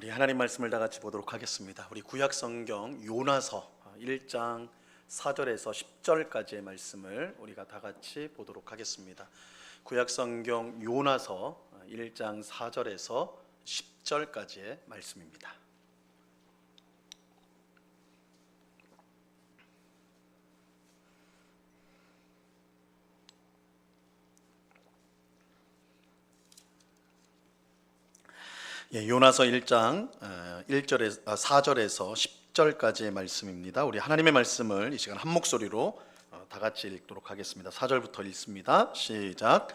우리 하나님 말씀을 다 같이 보도록 하겠습니다. 우리 구약 성경 요나서 1장 4절에서 10절까지의 말씀을 우리가 다 같이 보도록 하겠습니다. 구약 성경 요나서 1장 4절에서 10절까지의 말씀입니다. 요나서 1장 4절에서 10절까지의 말씀입니다. 우리 하나님의 말씀을 이 시간 한 목소리로 다 같이 읽도록 하겠습니다. 4절부터 읽습니다. 시작.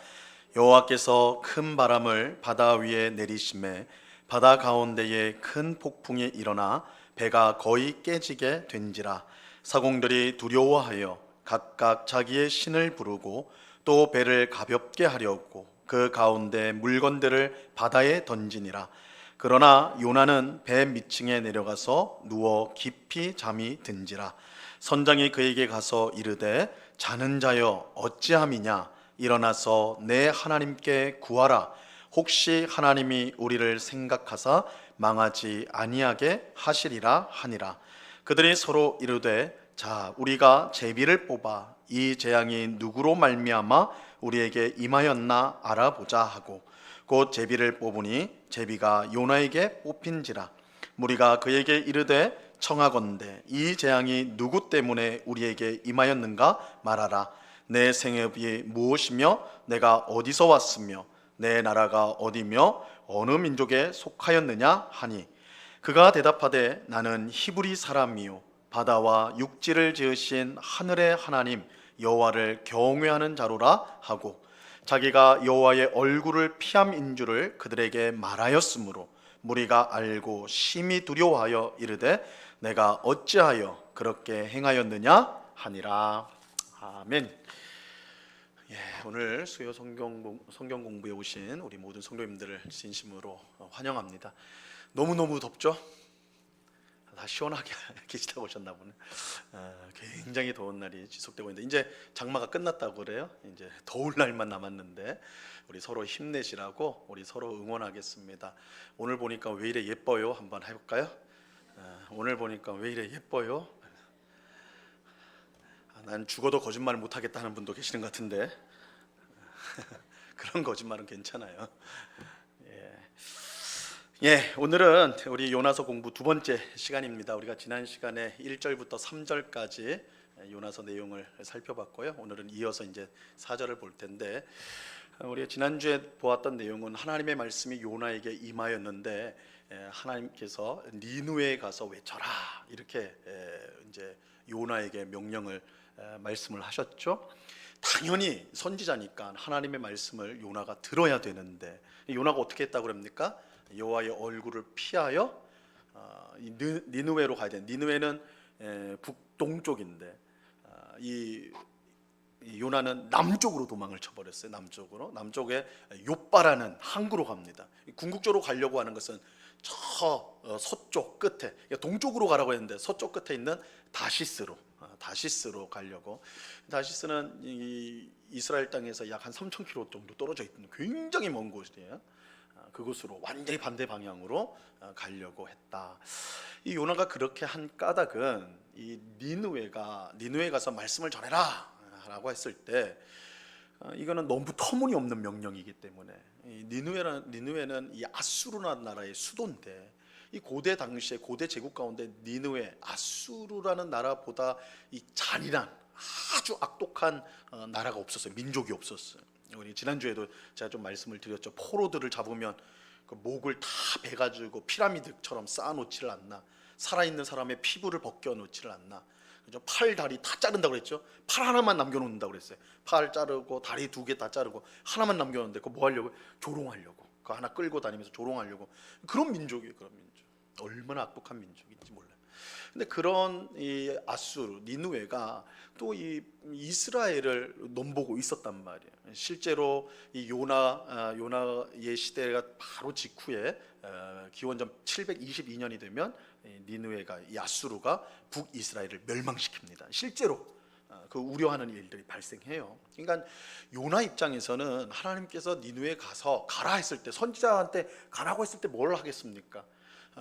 여호와께서 큰 바람을 바다 위에 내리심에 바다 가운데에 큰 폭풍이 일어나 배가 거의 깨지게 된지라. 사공들이 두려워하여 각각 자기의 신을 부르고 또 배를 가볍게 하려고 그 가운데 물건들을 바다에 던지니라. 그러나 요나는 배 밑층에 내려가서 누워 깊이 잠이 든지라. 선장이 그에게 가서 이르되 자는 자여 어찌함이냐. 일어나서 내 하나님께 구하라. 혹시 하나님이 우리를 생각하사 망하지 아니하게 하시리라 하니라. 그들이 서로 이르되 자 우리가 제비를 뽑아 이 재앙이 누구로 말미암아 우리에게 임하였나 알아보자 하고 곧 제비를 뽑으니 제비가 요나에게 뽑힌지라. 무리가 그에게 이르되 청하건대 이 재앙이 누구 때문에 우리에게 임하였는가 말하라. 내 생업이 무엇이며 내가 어디서 왔으며 내 나라가 어디며 어느 민족에 속하였느냐 하니 그가 대답하되 나는 히브리 사람이요 바다와 육지를 지으신 하늘의 하나님 여호와를 경외하는 자로라 하고 자기가 여호와의 얼굴을 피함인 줄을 그들에게 말하였으므로 무리가 알고 심히 두려워하여 이르되 내가 어찌하여 그렇게 행하였느냐 하니라. 아멘. 오늘 수요 성경 공부에 오신 우리 모든 성도님들을 진심으로 환영합니다. 너무너무 덥죠? 다 시원하게 계시다고 오셨나 보네. 굉장히 더운 날이 지속되고 있는데 이제 장마가 끝났다고 그래요. 이제 더울 날만 남았는데 우리 서로 힘내시라고 우리 서로 응원하겠습니다. 오늘 보니까 왜 이래 예뻐요? 한번 해볼까요? 오늘 보니까 왜 이래 예뻐요? 난 죽어도 거짓말 못하겠다 하는 분도 계시는 것 같은데 그런 거짓말은 괜찮아요. 오늘은 우리 요나서 공부 두 번째 시간입니다. 우리가 지난 시간에 1절부터 3절까지 요나서 내용을 살펴봤고요. 오늘은 이어서 이제 4절을 볼 텐데 우리가 지난주에 보았던 내용은 하나님의 말씀이 요나에게 임하였는데 하나님께서 니느웨에 가서 외쳐라 이렇게 이제 요나에게 명령을 말씀을 하셨죠. 당연히 선지자니까 하나님의 말씀을 요나가 들어야 되는데 요나가 어떻게 했다고 그럽니까? 여호와의 얼굴을 피하여 니느웨로 가야 돼. 니느웨는 북동쪽인데 이 요나는 남쪽으로 도망을 쳐버렸어요. 남쪽에 욥바라는 항구로 갑니다. 궁극적으로 가려고 하는 것은 저 서쪽 끝에, 동쪽으로 가라고 했는데 서쪽 끝에 있는 다시스로 가려고. 다시스는 이 이스라엘 땅에서 약 한 3,000km 정도 떨어져 있는 굉장히 먼 곳이에요. 그곳으로 완전히 반대 방향으로 가려고 했다. 이 요나가 그렇게 한 까닭은 이 니느웨 가서 말씀을 전해라 라고 했을 때 이거는 너무 터무니없는 명령이기 때문에 니느웨는 이 아수르라는 나라의 수도인데 이 고대 당시에 고대 제국 가운데 니느웨 아수르라는 나라보다 이 잔인한 아주 악독한 나라가 없었어요. 민족이 없었어요. 우리 지난주에도 제가 좀 말씀을 드렸죠. 포로들을 잡으면 그 목을 다 베가지고 피라미드처럼 쌓아놓지를 않나. 살아있는 사람의 피부를 벗겨놓지를 않나. 그죠? 팔, 다리 다 자른다고 그랬죠. 팔 하나만 남겨놓는다고 그랬어요. 팔 자르고 다리 2개 다 자르고 하나만 남겨놓는데 그거 뭐 하려고? 조롱하려고. 그거 하나 끌고 다니면서 조롱하려고. 그런 민족이에요. 그런 민족. 얼마나 악독한 민족인지 몰라요. 근데 그런 이 아수르, 니느웨가 또 이 이스라엘을 넘보고 있었단 말이에요. 실제로 이 요나의 시대가 바로 직후에 기원전 722년이 되면 니느웨가 이 아수르가 북이스라엘을 멸망시킵니다. 실제로 그 우려하는 일들이 발생해요. 그러니까 요나 입장에서는 하나님께서 니느웨에 가서 가라 했을 때 선지자한테 가라고 했을 때 뭘 하겠습니까?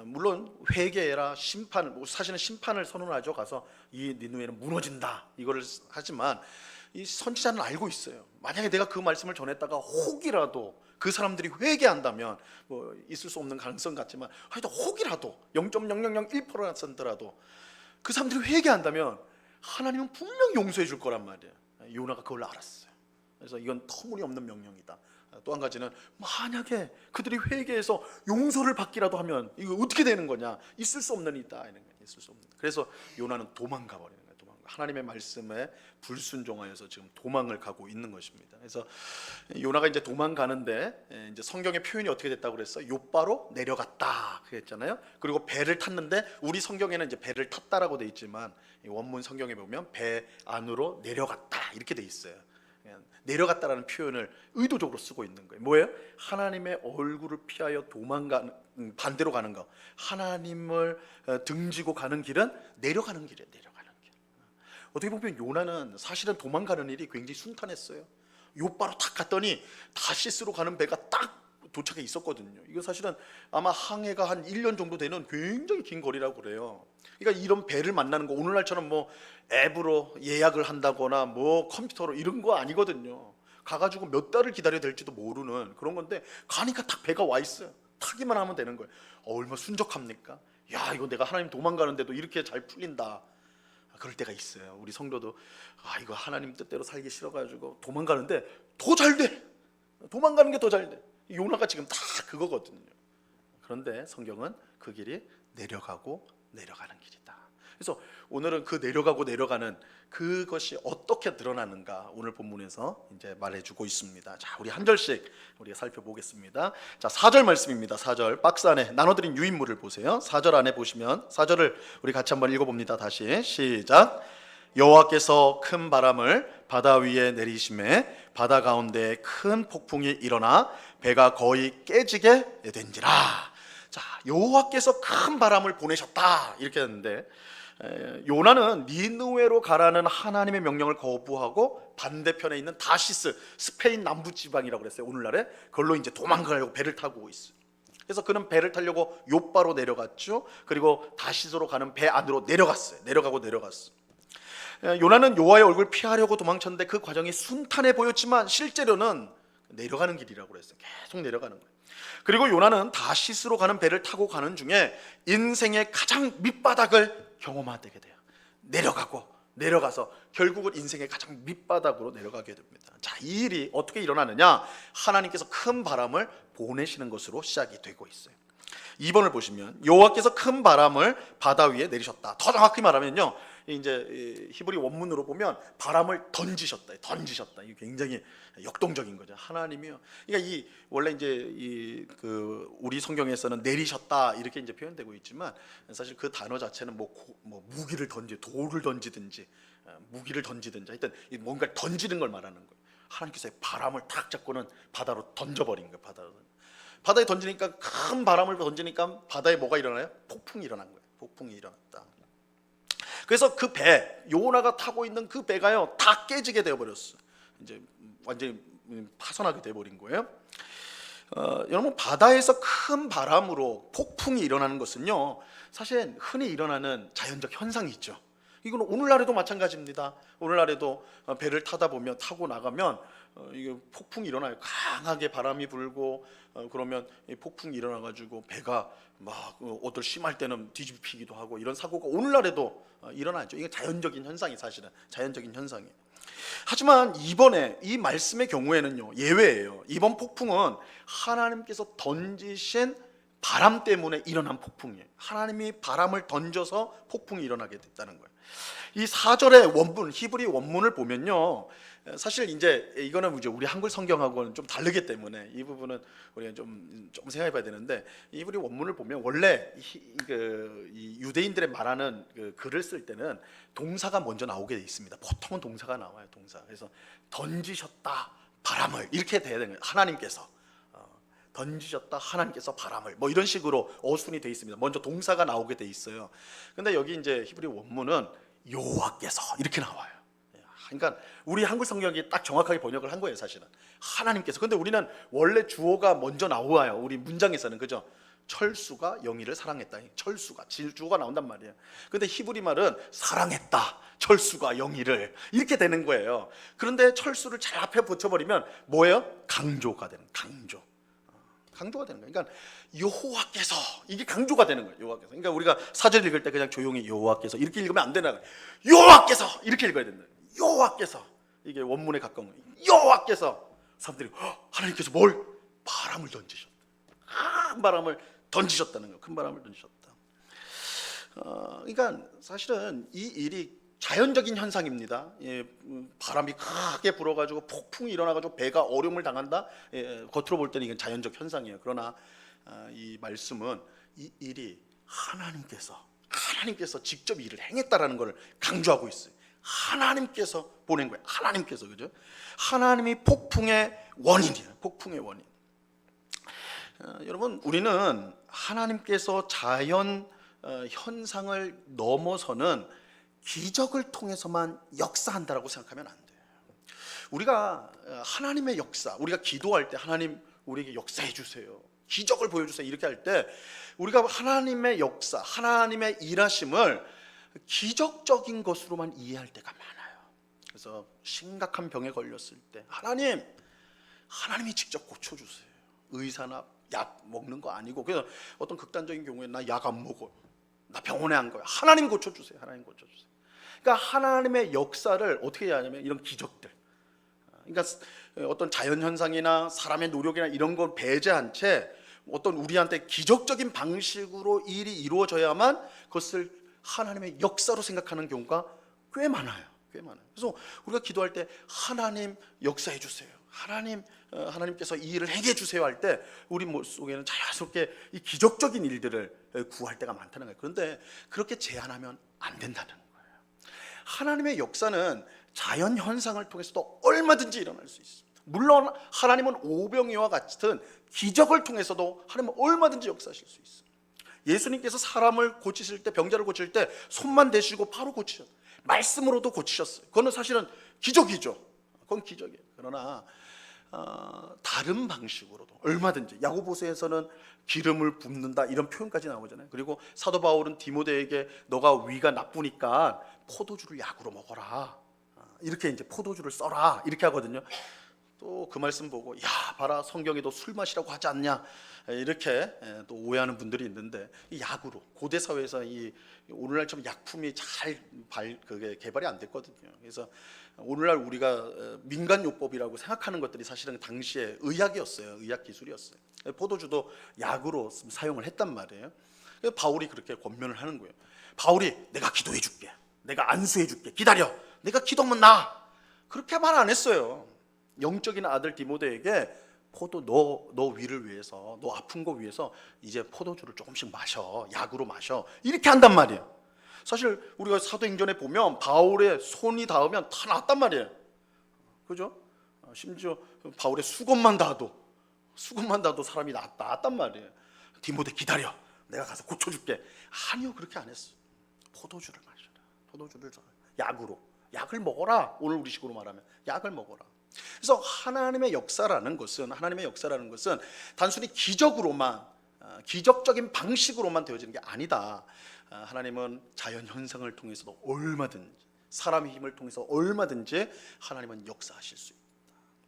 물론 회개라 심판, 사실은 심판을 선언하죠. 가서 이 니느웨는 무너진다 이거를 하지만 이 선지자는 알고 있어요. 만약에 내가 그 말씀을 전했다가 혹이라도 그 사람들이 회개한다면 뭐 있을 수 없는 가능성 같지만 하여튼 혹이라도 0.0001%라도 그 사람들이 회개한다면 하나님은 분명 용서해 줄 거란 말이에요. 요나가 그걸 알았어요. 그래서 이건 터무니없는 명령이다. 또 한 가지는 만약에 그들이 회개해서 용서를 받기라도 하면 이거 어떻게 되는 거냐? 있을 수 없는 일이다. 있을 수 없는. 그래서 요나는 도망가 버리는 거예요. 하나님의 말씀에 불순종하여서 지금 도망을 가고 있는 것입니다. 그래서 요나가 이제 도망가는데 이제 성경의 표현이 어떻게 됐다고 그랬어? 욥바로 내려갔다 그랬잖아요. 그리고 배를 탔는데 우리 성경에는 이제 배를 탔다라고 돼 있지만 원문 성경에 보면 배 안으로 내려갔다 이렇게 돼 있어요. 내려갔다라는 표현을 의도적으로 쓰고 있는 거예요. 뭐예요? 하나님의 얼굴을 피하여 도망가는, 반대로 가는 거. 하나님을 등지고 가는 길은 내려가는 길이에요. 내려가는 길. 어떻게 보면 요나는 사실은 도망가는 일이 굉장히 순탄했어요. 욥바로 탁 갔더니 다시스로 가는 배가 딱 도착해 있었거든요. 이거 사실은 아마 항해가 한 1년 정도 되는 굉장히 긴 거리라고 그래요. 그러니까 이런 배를 만나는 거 오늘날처럼 뭐 앱으로 예약을 한다거나 뭐 컴퓨터로 이런 거 아니거든요. 가가지고 몇 달을 기다려야 될지도 모르는 그런 건데 가니까 딱 배가 와 있어요. 타기만 하면 되는 거예요. 얼마나 순적합니까? 야, 이거 내가 하나님 도망가는데도 이렇게 잘 풀린다. 그럴 때가 있어요. 우리 성도도 이거 하나님 뜻대로 살기 싫어가지고 도망가는데 더 잘 돼. 도망가는 게 더 잘 돼. 요나가 지금 다 그거거든요. 그런데 성경은 그 길이 내려가고 내려가는 길이다. 그래서 오늘은 그 내려가고 내려가는 그것이 어떻게 드러나는가 오늘 본문에서 이제 말해주고 있습니다. 자, 우리 한 절씩 우리가 살펴보겠습니다. 자, 4절 말씀입니다. 4절 박스 안에 나눠드린 유인물을 보세요. 4절 안에 보시면 4절을 우리 같이 한번 읽어봅니다. 다시 시작. 여호와께서 큰 바람을 바다 위에 내리심에 바다 가운데 큰 폭풍이 일어나 배가 거의 깨지게 된지라. 자, 여호와께서 큰 바람을 보내셨다 이렇게 했는데 요나는 니느웨로 가라는 하나님의 명령을 거부하고 반대편에 있는 다시스, 스페인 남부 지방이라고 그랬어요. 오늘날에 그걸로 이제 도망가려고 배를 타고 있어요. 그래서 그는 배를 타려고 욥바로 내려갔죠. 그리고 다시스로 가는 배 안으로 내려갔어요. 내려갔어요. 요나는 여호와의 얼굴을 피하려고 도망쳤는데 그 과정이 순탄해 보였지만 실제로는 내려가는 길이라고 그랬어요. 계속 내려가는 거예요. 그리고 요나는 다시스로 가는 배를 타고 가는 중에 인생의 가장 밑바닥을 경험하게 돼요. 내려가서 결국은 인생의 가장 밑바닥으로 내려가게 됩니다. 자, 이 일이 어떻게 일어나느냐? 하나님께서 큰 바람을 보내시는 것으로 시작이 되고 있어요. 2번을 보시면 여호와께서 큰 바람을 바다 위에 내리셨다. 더 정확히 말하면요, 이제 히브리 원문으로 보면 바람을 던지셨다. 이게 굉장히 역동적인 거죠. 하나님이요. 그러니까 이 원래 이제 우리 성경에서는 내리셨다 이렇게 이제 표현되고 있지만 사실 그 단어 자체는 뭐 무기를 돌을 던지든지 무기를 던지든지 하여튼 뭔가를 던지는 걸 말하는 거예요. 하나님께서 바람을 탁 잡고는 바다로 던져버린 거예요. 바다에 던지니까 큰 바람을 던지니까 바다에 뭐가 일어나요? 폭풍이 일어난 거예요. 폭풍이 일어났다. 그래서 그 배, 요나가 타고 있는 그 배가요 다 깨지게 되어버렸어. 이제 완전히 파손하게 되어버린 거예요. 여러분, 바다에서 큰 바람으로 폭풍이 일어나는 것은요 사실 흔히 일어나는 자연적 현상이 있죠. 이건 오늘날에도 마찬가지입니다. 오늘날에도 배를 타고 나가면 이게 폭풍이 일어나요. 강하게 바람이 불고 그러면 폭풍이 일어나가지고 배가 막 어떨 심할 때는 뒤집히기도 하고 이런 사고가 오늘날에도 일어나죠. 이게 자연적인 현상이 사실은 자연적인 현상이에요. 하지만 이번에 이 말씀의 경우에는요 예외예요. 이번 폭풍은 하나님께서 던지신 바람 때문에 일어난 폭풍이에요. 하나님이 바람을 던져서 폭풍이 일어나게 됐다는 거예요. 이 4절의 원문, 히브리 원문을 보면요, 사실 이제 이거는 이제 우리 한글 성경하고는 좀 다르기 때문에 이 부분은 우리가 좀 생각해봐야 되는데, 히브리 원문을 보면 원래 이 유대인들의 말하는 글을 쓸 때는 동사가 먼저 나오게 돼 있습니다. 보통은 동사가 나와요. 동사. 그래서 던지셨다 바람을 이렇게 돼야 되는 거예요. 하나님께서 던지셨다 하나님께서 바람을 뭐 이런 식으로 어순이 돼 있습니다. 먼저 동사가 나오게 돼 있어요. 근데 여기 이제 히브리 원문은 여호와께서 이렇게 나와요. 그러니까 우리 한글 성경이 딱 정확하게 번역을 한 거예요, 사실은. 하나님께서. 근데 우리는 원래 주어가 먼저 나와요. 우리 문장에서는, 그죠? 철수가 영희를 사랑했다. 철수가 주어가 나온단 말이에요. 근데 히브리 말은 사랑했다. 철수가 영희를 이렇게 되는 거예요. 그런데 철수를 잘 앞에 붙여버리면 뭐예요? 강조가 되는 강조. 강조가 되는 거예요. 그러니까 여호와께서 이게 강조가 되는 거예요. 여호와께서. 그러니까 우리가 사절 읽을 때 그냥 조용히 여호와께서 이렇게 읽으면 안 되나? 여호와께서 이렇게 읽어야 된다. 여호와께서 이게 원문에 가까운 거예요. 여호와께서 사람들이 하나님께서 뭘 바람을 던지셨다. 큰 바람을 던지셨다는 거예요. 큰 바람을 던지셨다. 그러니까 사실은 이 일이 자연적인 현상입니다. 예, 바람이 크게 불어가지고 폭풍이 일어나가지고 배가 어려움을 당한다. 예, 겉으로 볼 때는 이건 자연적 현상이에요. 그러나 이 말씀은 이 일이 하나님께서 직접 일을 행했다라는 것을 강조하고 있어요. 하나님께서 보낸 거예요. 하나님께서, 그죠? 하나님이 폭풍의 원인이에요. 폭풍의 원인. 여러분, 우리는 하나님께서 자연 현상을 넘어서는 기적을 통해서만 역사한다라고 생각하면 안 돼요. 우리가 하나님의 역사, 우리가 기도할 때 하나님 우리에게 역사해 주세요, 기적을 보여주세요 이렇게 할 때 우리가 하나님의 역사, 하나님의 일하심을 기적적인 것으로만 이해할 때가 많아요. 그래서 심각한 병에 걸렸을 때 하나님이 직접 고쳐주세요. 의사나 약 먹는 거 아니고, 그래서 어떤 극단적인 경우에 나 약 안 먹어, 나 병원에 안 가요. 하나님 고쳐주세요. 하나님 고쳐주세요. 그러니까 하나님의 역사를 어떻게 해야 하냐면 이런 기적들, 그러니까 어떤 자연현상이나 사람의 노력이나 이런 걸 배제한 채 어떤 우리한테 기적적인 방식으로 일이 이루어져야만 그것을 하나님의 역사로 생각하는 경우가 꽤 많아요. 그래서 우리가 기도할 때 하나님 역사해 주세요, 하나님께서 이 일을 행해 주세요 할 때 우리 속에는 자연스럽게 이 기적적인 일들을 구할 때가 많다는 거예요. 그런데 그렇게 제한하면 안 된다는 거예요. 하나님의 역사는 자연 현상을 통해서도 얼마든지 일어날 수 있습니다. 물론 하나님은 오병이와 같은 기적을 통해서도 하나님은 얼마든지 역사하실 수 있습니다. 예수님께서 사람을 고치실 때, 병자를 고칠 때 손만 대시고 바로 고치셨어요. 말씀으로도 고치셨어요. 그거는 사실은 기적이죠. 그건 기적이에요. 그러나 다른 방식으로도 얼마든지, 야고보서에서는 기름을 붓는다 이런 표현까지 나오잖아요. 그리고 사도 바울은 디모데에게 너가 위가 나쁘니까 포도주를 약으로 먹어라, 이렇게 이제 포도주를 써라 이렇게 하거든요. 또 그 말씀 보고 야 봐라, 성경에도 술 마시라고 하지 않냐 이렇게 또 오해하는 분들이 있는데, 이 약으로 고대 사회에서 이 오늘날처럼 약품이 잘 그게 개발이 안 됐거든요. 그래서 오늘날 우리가 민간요법이라고 생각하는 것들이 사실은 당시에 의학이었어요. 의학 기술이었어요. 포도주도 약으로 사용을 했단 말이에요. 그래서 바울이 그렇게 권면을 하는 거예요. 바울이 내가 기도해 줄게, 내가 안수해 줄게, 기다려, 내가 기도하면 나, 그렇게 말 안 했어요. 영적인 아들 디모데에게 너 위를 위해서, 너 아픈 거 위해서 이제 포도주를 조금씩 마셔, 약으로 마셔, 이렇게 한단 말이에요. 사실 우리가 사도행전에 보면 바울의 손이 닿으면 다 낫단 말이에요. 그죠? 심지어 바울의 수건만 닿아도 사람이 낫단 말이에요. 디모데 기다려, 내가 가서 고쳐줄게. 아니요, 그렇게 안 했어요. 포도주를 마셔라, 포도주를 약을 먹어라. 오늘 우리식으로 말하면 약을 먹어라. 그래서 하나님의 역사라는 것은 단순히 기적적인 방식으로만 되어지는 게 아니다. 하나님은 자연 현상을 통해서도 얼마든지, 사람의 힘을 통해서 얼마든지 하나님은 역사하실 수 있다.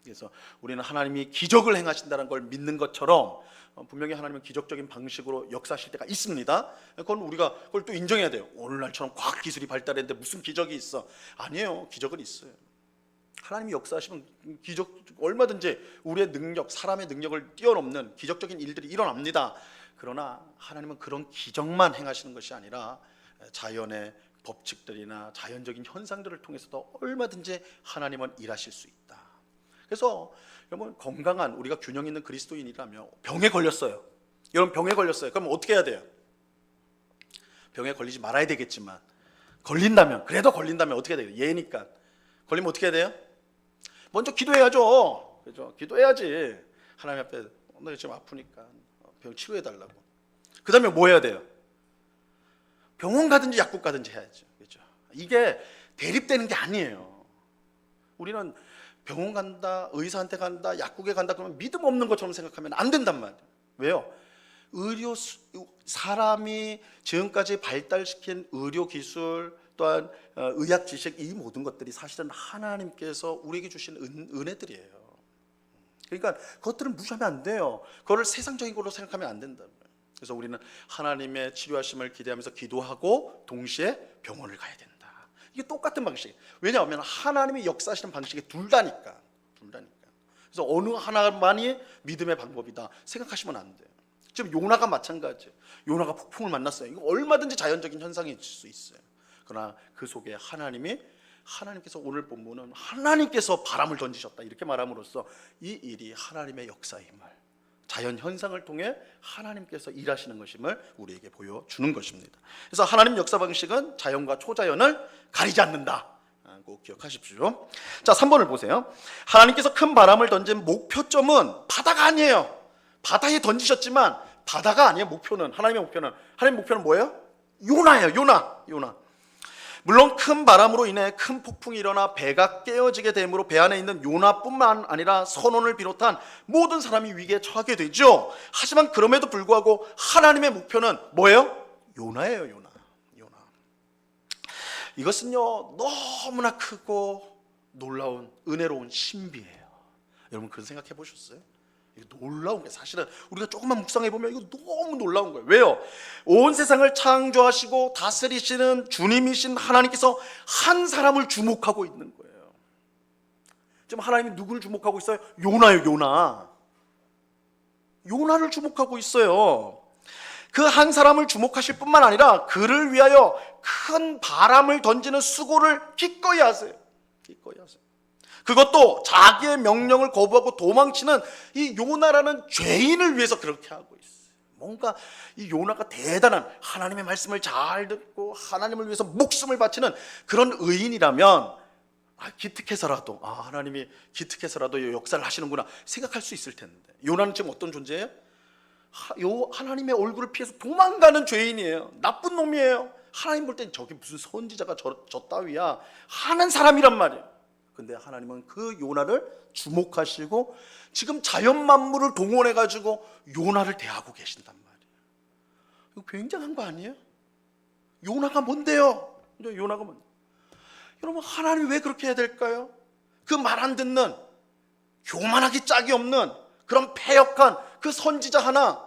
그래서 우리는 하나님이 기적을 행하신다는 걸 믿는 것처럼 분명히 하나님은 기적적인 방식으로 역사하실 때가 있습니다. 그건 우리가 그걸 또 인정해야 돼요. 오늘날처럼 과학 기술이 발달했는데 무슨 기적이 있어? 아니에요. 기적은 있어요. 하나님이 역사하시면 기적, 얼마든지 우리의 능력, 사람의 능력을 뛰어넘는 기적적인 일들이 일어납니다. 그러나 하나님은 그런 기적만 행하시는 것이 아니라 자연의 법칙들이나 자연적인 현상들을 통해서도 얼마든지 하나님은 일하실 수 있다. 그래서 여러분, 건강한 우리가 균형 있는 그리스도인이라면 병에 걸렸어요. 여러분, 병에 걸렸어요. 그럼 어떻게 해야 돼요? 병에 걸리지 말아야 되겠지만 그래도 걸린다면 어떻게 해야 돼요? 예니까 걸리면 어떻게 해야 돼요? 먼저 기도해야죠. 그죠? 기도해야지. 하나님 앞에 나 지금 아프니까 병 치료해달라고. 그 다음에 뭐 해야 돼요? 병원 가든지 약국 가든지 해야죠. 그죠? 이게 대립되는 게 아니에요. 우리는 병원 간다, 의사한테 간다, 약국에 간다 그러면 믿음 없는 것처럼 생각하면 안 된단 말이에요. 왜요? 사람이 지금까지 발달시킨 의료 기술 또한 의학 지식, 이 모든 것들이 사실은 하나님께서 우리에게 주신 은혜들이에요. 그러니까 그것들은 무시하면 안 돼요. 그거를 세상적인 걸로 생각하면 안 된다. 그래서 우리는 하나님의 치료하심을 기대하면서 기도하고 동시에 병원을 가야 된다. 이게 똑같은 방식이에요. 왜냐하면 하나님이 역사하시는 방식이 둘 다니까. 그래서 어느 하나만이 믿음의 방법이다 생각하시면 안 돼요. 지금 요나가 마찬가지예요. 요나가 폭풍을 만났어요. 이거 얼마든지 자연적인 현상일 수 있어요. 그러나 그 속에 하나님께서 오늘 본문은 하나님께서 바람을 던지셨다 이렇게 말함으로써 이 일이 하나님의 역사임을, 자연 현상을 통해 하나님께서 일하시는 것임을 우리에게 보여주는 것입니다. 그래서 하나님 역사 방식은 자연과 초자연을 가리지 않는다. 꼭 기억하십시오. 자, 3번을 보세요. 하나님께서 큰 바람을 던진 목표점은 바다가 아니에요. 바다에 던지셨지만 바다가 아니에요. 하나님의 목표는 뭐예요? 요나예요. 요나. 물론 큰 바람으로 인해 큰 폭풍이 일어나 배가 깨어지게 됨으로 배 안에 있는 요나뿐만 아니라 선원을 비롯한 모든 사람이 위기에 처하게 되죠. 하지만 그럼에도 불구하고 하나님의 목표는 뭐예요? 요나예요. 요나. 이것은요 너무나 크고 놀라운 은혜로운 신비예요. 여러분 그런 생각해 보셨어요? 이거 놀라운 게, 사실은 우리가 조금만 묵상해 보면 이거 너무 놀라운 거예요. 왜요? 온 세상을 창조하시고 다스리시는 주님이신 하나님께서 한 사람을 주목하고 있는 거예요. 지금 하나님이 누구를 주목하고 있어요? 요나예요. 요나를 주목하고 있어요. 그 한 사람을 주목하실 뿐만 아니라 그를 위하여 큰 바람을 던지는 수고를 기꺼이 하세요. 그것도 자기의 명령을 거부하고 도망치는 이 요나라는 죄인을 위해서 그렇게 하고 있어요. 뭔가 이 요나가 대단한, 하나님의 말씀을 잘 듣고 하나님을 위해서 목숨을 바치는 그런 의인이라면 기특해서라도 하나님이 기특해서라도 역사를 하시는구나 생각할 수 있을 텐데, 요나는 지금 어떤 존재예요? 하나님의 얼굴을 피해서 도망가는 죄인이에요. 나쁜 놈이에요. 하나님 볼 땐 저게 무슨 선지자가 저 따위야 하는 사람이란 말이에요. 근데 하나님은 그 요나를 주목하시고 지금 자연 만물을 동원해 가지고 요나를 대하고 계신단 말이에요. 이거 굉장한 거 아니에요? 요나가 뭔데요? 여러분 하나님이 왜 그렇게 해야 될까요? 그 말 안 듣는, 교만하기 짝이 없는 그런 패역한 그 선지자 하나,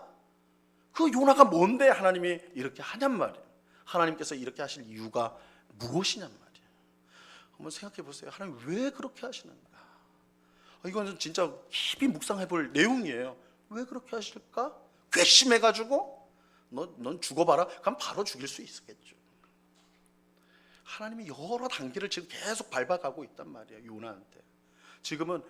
그 요나가 뭔데 하나님이 이렇게 하냔 말이에요. 하나님께서 이렇게 하실 이유가 무엇이냔 말이에요. 한번 생각해 보세요. 하나님 왜 그렇게 하시는가? 이건 진짜 깊이 묵상해 볼 내용이에요. 왜 그렇게 하실까? 괘씸해가지고 넌 죽어봐라. 그럼 바로 죽일 수 있었겠죠. 하나님이 여러 단계를 지금 계속 밟아가고 있단 말이에요. 요나한테. 지금은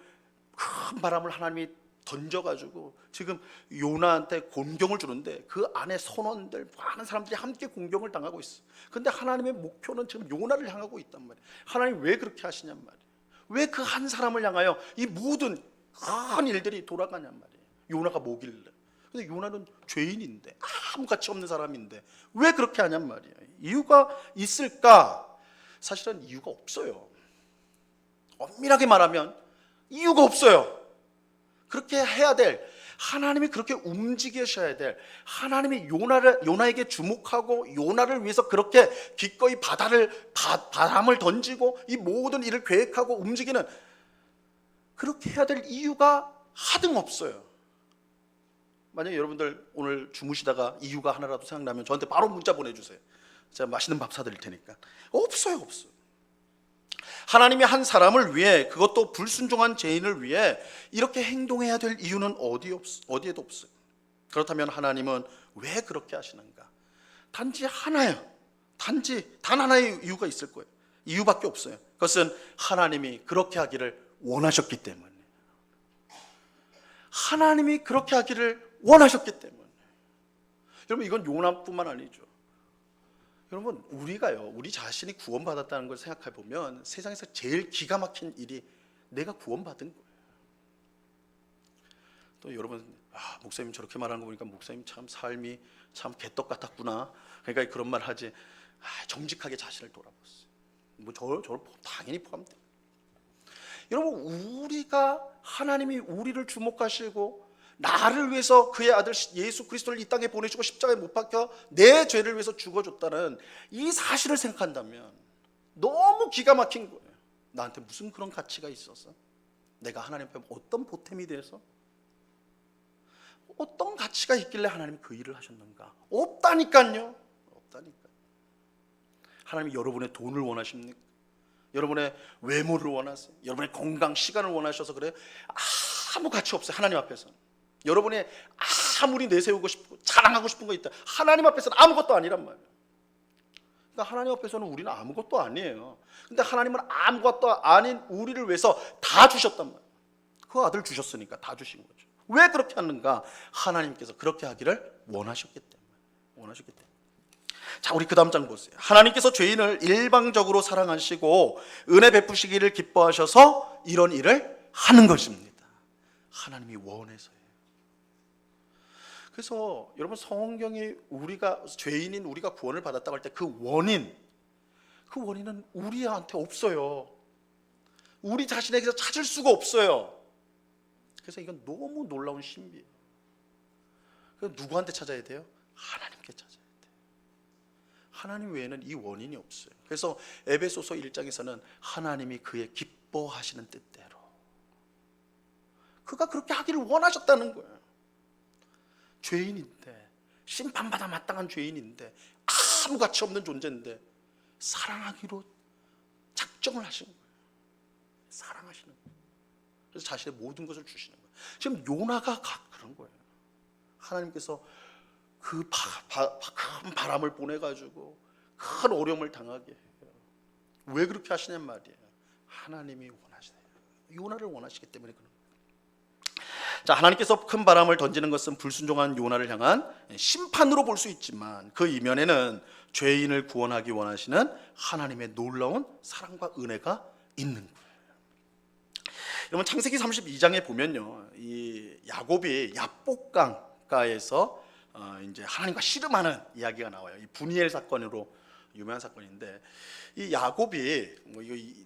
큰 바람을 하나님이 던져가지고 지금 요나한테 공경을 주는데 그 안에 선원들, 많은 사람들이 함께 공경을 당하고 있어. 근데 하나님의 목표는 지금 요나를 향하고 있단 말이에요. 하나님 왜 그렇게 하시냔 말이에요. 왜 그 한 사람을 향하여 이 모든 큰 일들이 돌아가냔 말이에요. 요나가 뭐길래? 근데 요나는 죄인인데, 아무 가치 없는 사람인데 왜 그렇게 하냔 말이에요. 이유가 있을까? 사실은 이유가 없어요. 엄밀하게 말하면 이유가 없어요. 그렇게 해야 될, 하나님이 그렇게 움직이셔야 될, 하나님이 요나에게 주목하고 요나를 위해서 그렇게 기꺼이 바람을 던지고 이 모든 일을 계획하고 움직이는, 그렇게 해야 될 이유가 하등 없어요. 만약에 여러분들 오늘 주무시다가 이유가 하나라도 생각나면 저한테 바로 문자 보내주세요. 제가 맛있는 밥 사드릴 테니까. 없어요. 하나님이 한 사람을 위해, 그것도 불순종한 죄인을 위해 이렇게 행동해야 될 이유는 어디에도 없어요. 그렇다면 하나님은 왜 그렇게 하시는가? 단지 하나예요. 단 하나의 이유가 있을 거예요. 이유밖에 없어요. 그것은 하나님이 그렇게 하기를 원하셨기 때문에. 하나님이 그렇게 하기를 원하셨기 때문에. 여러분 이건 요나뿐만 아니죠. 여러분 우리 자신이 구원받았다는 걸 생각해 보면 세상에서 제일 기가 막힌 일이 내가 구원받은 거예요. 또 여러분 목사님 저렇게 말하는 거 보니까 목사님 참 삶이 참 개떡 같았구나. 그러니까 그런 말 하지. 정직하게 자신을 돌아봤어요. 저를 당연히 포함돼요. 여러분 하나님이 우리를 주목하시고 나를 위해서 그의 아들 예수 그리스도를 이 땅에 보내주고 십자가에 못 박혀 내 죄를 위해서 죽어줬다는 이 사실을 생각한다면 너무 기가 막힌 거예요. 나한테 무슨 그런 가치가 있어서, 내가 하나님 앞에 어떤 보탬이 돼서, 어떤 가치가 있길래 하나님이 그 일을 하셨는가? 없다니까요. 없다니까. 하나님이 여러분의 돈을 원하십니까? 여러분의 외모를 원하세요? 여러분의 건강, 시간을 원하셔서 그래요? 아무 가치 없어요. 하나님 앞에서는. 여러분이 아무리 내세우고 싶고 자랑하고 싶은 거 있다, 하나님 앞에서는 아무것도 아니란 말이에요. 그러니까 하나님 앞에서는 우리는 아무것도 아니에요. 근데 하나님은 아무것도 아닌 우리를 위해서 다 주셨단 말이에요. 그 아들 주셨으니까 다 주신 거죠. 왜 그렇게 하는가? 하나님께서 그렇게 하기를 원하셨기 때문에. 자, 우리 그 다음 장 보세요. 하나님께서 죄인을 일방적으로 사랑하시고 은혜 베푸시기를 기뻐하셔서 이런 일을 하는 것입니다. 하나님이 원해서요. 그래서 여러분, 성경이 우리가 죄인인 우리가 구원을 받았다고 할 때 그 원인은 우리한테 없어요. 우리 자신에게서 찾을 수가 없어요. 그래서 이건 너무 놀라운 신비예요. 그럼 누구한테 찾아야 돼요? 하나님께 찾아야 돼요. 하나님 외에는 이 원인이 없어요. 그래서 에베소서 1장에서는 하나님이 그의 기뻐하시는 뜻대로, 그가 그렇게 하기를 원하셨다는 거예요. 죄인인데, 심판받아 마땅한 죄인인데, 아무 가치 없는 존재인데 사랑하기로 작정을 하신 거예요. 사랑하시는 거예요. 그래서 자신의 모든 것을 주시는 거예요. 지금 요나가 그런 거예요. 하나님께서 그 큰 바람을 보내가지고 큰 어려움을 당하게 해요. 왜 그렇게 하시냔 말이에요. 하나님이 원하시대요. 요나를 원하시기 때문에 그런 거예요. 자, 하나님께서 큰 바람을 던지는 것은 불순종한 요나를 향한 심판으로 볼 수 있지만 그 이면에는 죄인을 구원하기 원하시는 하나님의 놀라운 사랑과 은혜가 있는 거예요. 여러분, 창세기 32장에 보면요, 이 야곱이 야복강가에서 이제 하나님과 씨름하는 이야기가 나와요. 이 분이엘 사건으로 유명한 사건인데, 이 야곱이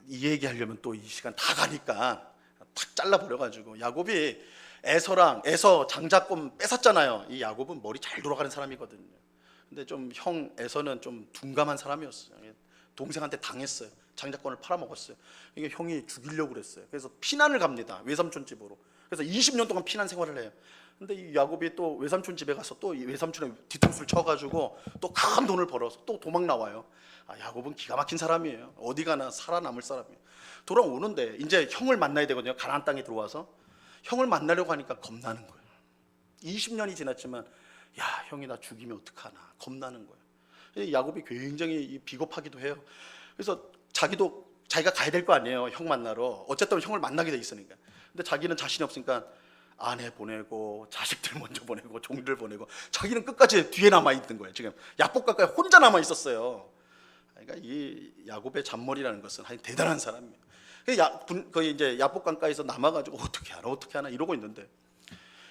이 얘기하려면 또 이 시간 다 가니까 탁 잘라버려가지고, 야곱이 에서 장자권 뺏었잖아요. 이 야곱은 머리 잘 돌아가는 사람이거든요. 근데 좀 형 에서는 좀 둔감한 사람이었어요. 동생한테 당했어요. 장자권을 팔아먹었어요. 이게 형이 죽이려고 그랬어요. 그래서 피난을 갑니다. 외삼촌 집으로. 그래서 20년 동안 피난 생활을 해요. 근데 이 야곱이 또 외삼촌 집에 가서 또 이 외삼촌의 뒤통수를 쳐가지고 또 큰 돈을 벌어서 또 도망 나와요. 야곱은 기가 막힌 사람이에요. 어디 가나 살아남을 사람이에요. 돌아오는데 이제 형을 만나야 되거든요. 가나안 땅에 들어와서 형을 만나려고 하니까 겁나는 거예요. 20년이 지났지만, 야, 형이 나 죽이면 어떡하나 겁나는 거예요. 야곱이 굉장히 비겁하기도 해요. 그래서 자기가 가야 될 거 아니에요. 형 만나러. 어쨌든 형을 만나게 돼 있으니까. 근데 자기는 자신이 없으니까 아내 보내고 자식들 먼저 보내고 종들 보내고, 자기는 끝까지 뒤에 남아 있는 거예요. 지금 야복강가에 혼자 남아 있었어요. 그러니까 이 야곱의 잔머리라는 것은 아주 대단한 사람이에요. 거의 이제 야복강가에서 남아가지고 어떻게 하나 이러고 있는데,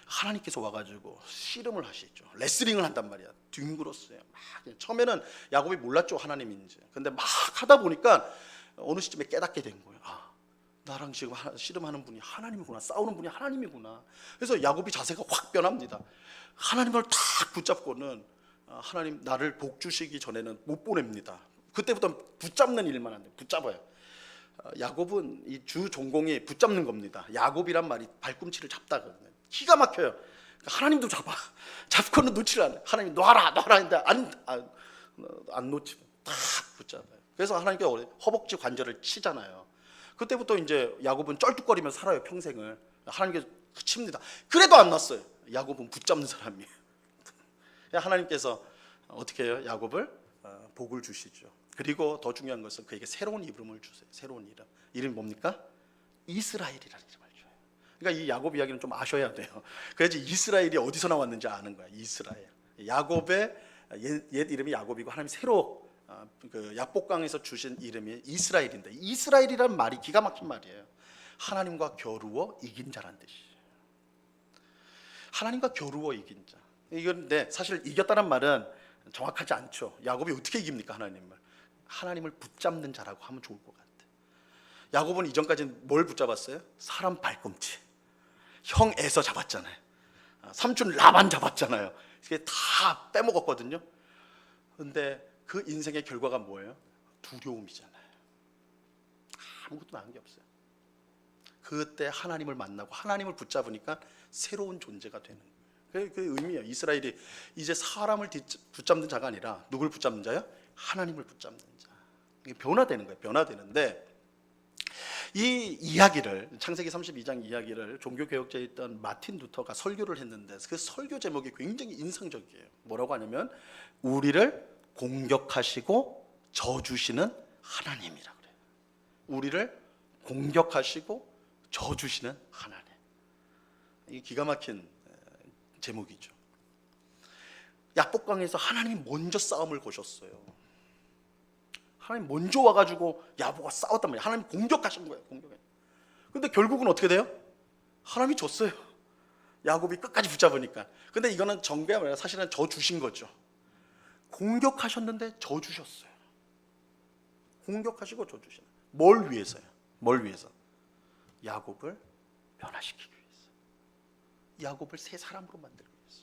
하나님께서 와가지고 씨름을 하시죠. 레슬링을 한단 말이야. 뒹굴었어요. 막 처음에는 야곱이 몰랐죠, 하나님인지. 근데 막 하다 보니까 어느 시점에 깨닫게 된 거예요. 나랑 지금 씨름하는 분이 하나님이구나, 싸우는 분이 하나님이구나. 그래서 야곱이 자세가 확 변합니다. 하나님을 탁 붙잡고는, 하나님 나를 복 주시기 전에는 못 보냅니다. 그때부터 붙잡는 일만 한대. 붙잡아요. 야곱은 이 주 전공이 붙잡는 겁니다. 야곱이란 말이 발꿈치를 잡다거든요. 기가 막혀요. 하나님도 잡고는 놓지를 않아요. 하나님 놔라 했는데 안 놓치고 딱 붙잡아요. 그래서 하나님께 허벅지 관절을 치잖아요. 그때부터 이제 야곱은 쩔뚝거리며 살아요, 평생을. 하나님께서 칩니다. 그래도 안 났어요. 야곱은 붙잡는 사람이에요. 하나님께서 어떻게 해요? 야곱을 복을 주시죠. 그리고 더 중요한 것은 그에게 새로운 이름을 주세요. 새로운 이름. 이름이 뭡니까? 이스라엘이라는 이름을 줘요. 그러니까 이 야곱 이야기는 좀 아셔야 돼요. 그래야지 이스라엘이 어디서 나왔는지 아는 거야. 이스라엘. 야곱의 옛 이름이 야곱이고, 하나님이 새로 그 야복강에서 주신 이름이 이스라엘인데, 이스라엘이란 말이 기가 막힌 말이에요. 하나님과 겨루어 이긴 자란 뜻이에요. 하나님과 겨루어 이긴 자. 이건데 사실 이겼다는 말은 정확하지 않죠. 야곱이 어떻게 이깁니까, 하나님을 붙잡는 자라고 하면 좋을 것 같아요. 야곱은 이전까지는 뭘 붙잡았어요? 사람 발꿈치. 형 에서 잡았잖아요. 삼촌 라반 잡았잖아요. 이게 다 빼먹었거든요. 근데 그 인생의 결과가 뭐예요? 두려움이잖아요. 아무것도 나은 게 없어요. 그때 하나님을 만나고 하나님을 붙잡으니까 새로운 존재가 되는 거예요. 그 의미예요. 이스라엘이 이제 사람을 붙잡는 자가 아니라 누굴 붙잡는 자요? 하나님을 붙잡는 자. 이게 변화되는 거예요. 변화되는데 이 이야기를, 창세기 32장 이야기를 종교개혁자였던 마틴 루터가 설교를 했는데 그 설교 제목이 굉장히 인상적이에요. 뭐라고 하냐면 우리를 공격하시고 저주시는 하나님이라 그래요. 우리를 공격하시고 저주시는 하나님. 이게 기가 막힌 제목이죠. 야복강에서 하나님이 먼저 싸움을 거셨어요. 하나님 먼저 와가지고 야곱과 싸웠단 말이에요. 하나님 공격하신 거예요. 근데 결국은 어떻게 돼요? 하나님이 졌어요. 야곱이 끝까지 붙잡으니까. 근데 이거는 정배가 아니라 사실은 저 주신 거죠. 공격하셨는데 저 주셨어요. 공격하시고 저 주시는. 뭘 위해서요? 뭘 위해서? 야곱을 변화시키기 위해서. 야곱을 새 사람으로 만들기 위해서.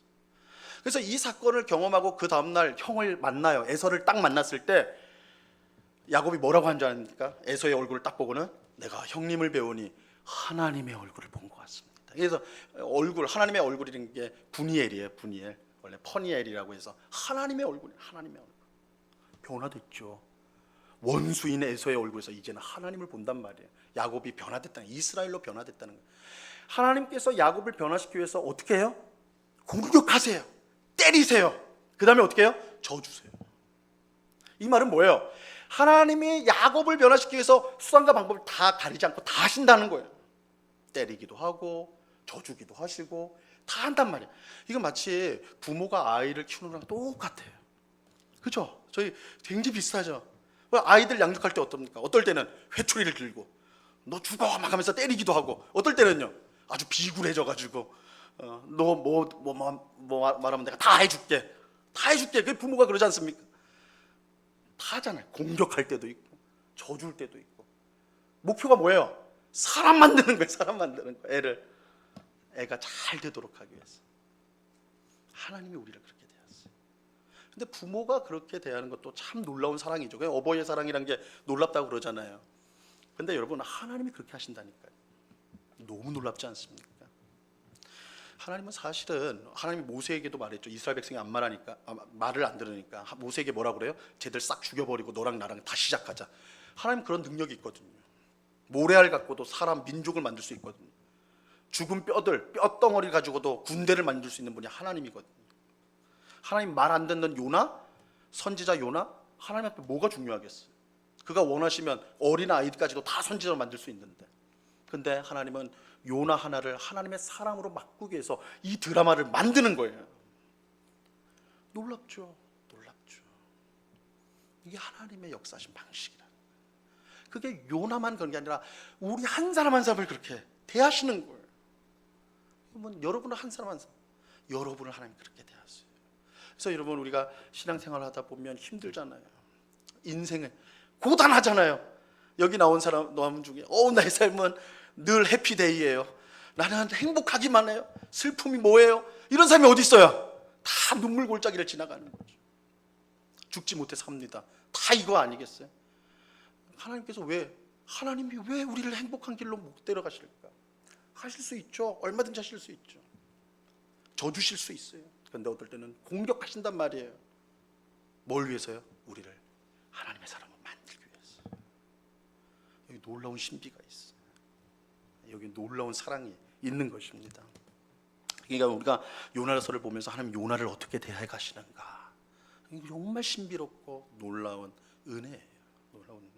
그래서 이 사건을 경험하고 그 다음날 형을 만나요. 에서를 딱 만났을 때 야곱이 뭐라고 한 줄 아십니까? 에서의 얼굴을 딱 보고는 내가 형님을 배우니 하나님의 얼굴을 본 것 같습니다. 그래서 얼굴, 하나님의 얼굴이라는 게 분이엘이에요. 분이엘. 원래 퍼니엘이라고 해서 하나님의 얼굴이에요. 하나님의 얼굴. 변화됐죠. 원수인 에서의 얼굴에서 이제는 하나님을 본단 말이에요. 야곱이 변화됐다는, 이스라엘로 변화됐다는 거예요. 하나님께서 야곱을 변화시키기 위해서 어떻게 해요? 공격하세요. 때리세요. 그 다음에 어떻게 해요? 저주세요. 이 말은 뭐예요? 하나님이 야곱을 변화시키기 위해서 수단과 방법을 다 가리지 않고 다 하신다는 거예요. 때리기도 하고 저주기도 하시고 다 한단 말이에요. 이건 마치 부모가 아이를 키우는 거랑 똑같아요. 그죠? 저희 굉장히 비슷하죠. 아이들 양육할 때 어떻습니까? 어떨 때는 회초리를 들고 너 죽어 막 하면서 때리기도 하고, 어떨 때는요 아주 비굴해져가지고 너 뭐 말하면 내가 다 해줄게, 다 해줄게. 그 부모가 그러지 않습니까? 다 하잖아요. 공격할 때도 있고 저줄 때도 있고. 목표가 뭐예요? 사람 만드는 거예요. 사람 만드는 거예요. 애가 잘 되도록 하기 위해서. 하나님이 우리를 그렇게 대했어요. 근데 부모가 그렇게 대하는 것도 참 놀라운 사랑이죠. 그냥 어버이의 사랑이란 게 놀랍다고 그러잖아요. 근데 여러분, 하나님이 그렇게 하신다니까요. 너무 놀랍지 않습니까? 하나님은 사실은, 하나님이 모세에게도 말했죠. 이스라엘 백성이 말을 안 들으니까 모세에게 뭐라고 그래요? 쟤들 싹 죽여버리고 너랑 나랑 다시 시작하자. 하나님 그런 능력이 있거든요. 모래알 갖고도 사람, 민족을 만들 수 있거든요. 죽은 뼈덩어리 가지고도 군대를 만들 수 있는 분이 하나님이거든요. 하나님 말 안 듣는 요나, 선지자 요나, 하나님 앞에 뭐가 중요하겠어요? 그가 원하시면 어린 아이까지도 다 선지자로 만들 수 있는데, 근데 하나님은 요나 하나를 하나님의 사람으로 바꾸기 위해서 이 드라마를 만드는 거예요. 놀랍죠. 놀랍죠. 이게 하나님의 역사하신 방식이라. 그게 요나만 그런 게 아니라 우리 한 사람 한 사람을 그렇게 대하시는 거예요. 그러면 여러분은 한 사람 한 사람, 여러분을 하나님 그렇게 대하세요. 그래서 여러분, 우리가 신앙생활을 하다 보면 힘들잖아요. 인생을 고단하잖아요. 여기 나온 사람 중에 나의 삶은 늘 해피데이예요. 나는 행복하기만 해요. 슬픔이 뭐예요? 이런 사람이 어디 있어요? 다 눈물 골짜기를 지나가는 거죠. 죽지 못해 삽니다. 다 이거 아니겠어요? 하나님이 왜 우리를 행복한 길로 못 데려가실까? 하실 수 있죠. 얼마든지 하실 수 있죠. 저주실 수 있어요. 그런데 어떨 때는 공격하신단 말이에요. 뭘 위해서요? 우리를 하나님의 사람을 만들기 위해서. 여기 놀라운 신비가 있어요. 여기 놀라운 사랑이 있는 것입니다. 그러니까 우리가 요나서를 보면서 하나님 요나를 어떻게 대해 가시는가, 정말 신비롭고 놀라운 은혜예요. 놀라운 은혜.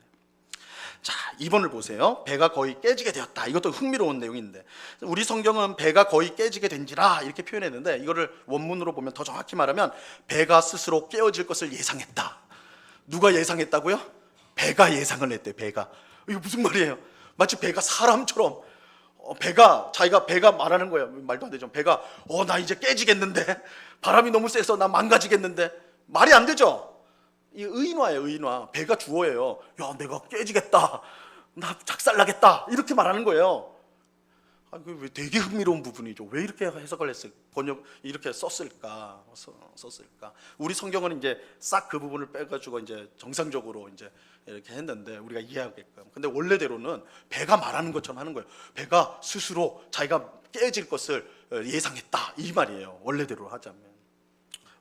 자, 2번을 보세요. 배가 거의 깨지게 되었다. 이것도 흥미로운 내용인데, 우리 성경은 배가 거의 깨지게 된지라 이렇게 표현했는데, 이거를 원문으로 보면 더 정확히 말하면 배가 스스로 깨어질 것을 예상했다. 누가 예상했다고요? 배가 예상을 했대요. 배가. 이거 무슨 말이에요? 마치 배가 사람처럼, 자기가 배가 말하는 거예요. 말도 안 되죠. 배가 나 이제 깨지겠는데, 바람이 너무 세서 나 망가지겠는데. 말이 안 되죠. 이 의인화예요. 의인화. 배가 주어예요. 야, 내가 깨지겠다, 나 작살나겠다, 이렇게 말하는 거예요. 왜 되게 흥미로운 부분이죠. 왜 이렇게 해석을 했을까? 번역 이렇게 썼을까? 우리 성경은 이제 싹 그 부분을 빼가지고 이제 정상적으로 이제 이렇게 했는데 우리가 이해하게끔. 근데 원래대로는 배가 말하는 것처럼 하는 거예요. 배가 스스로 자기가 깨질 것을 예상했다 이 말이에요. 원래대로 하자면.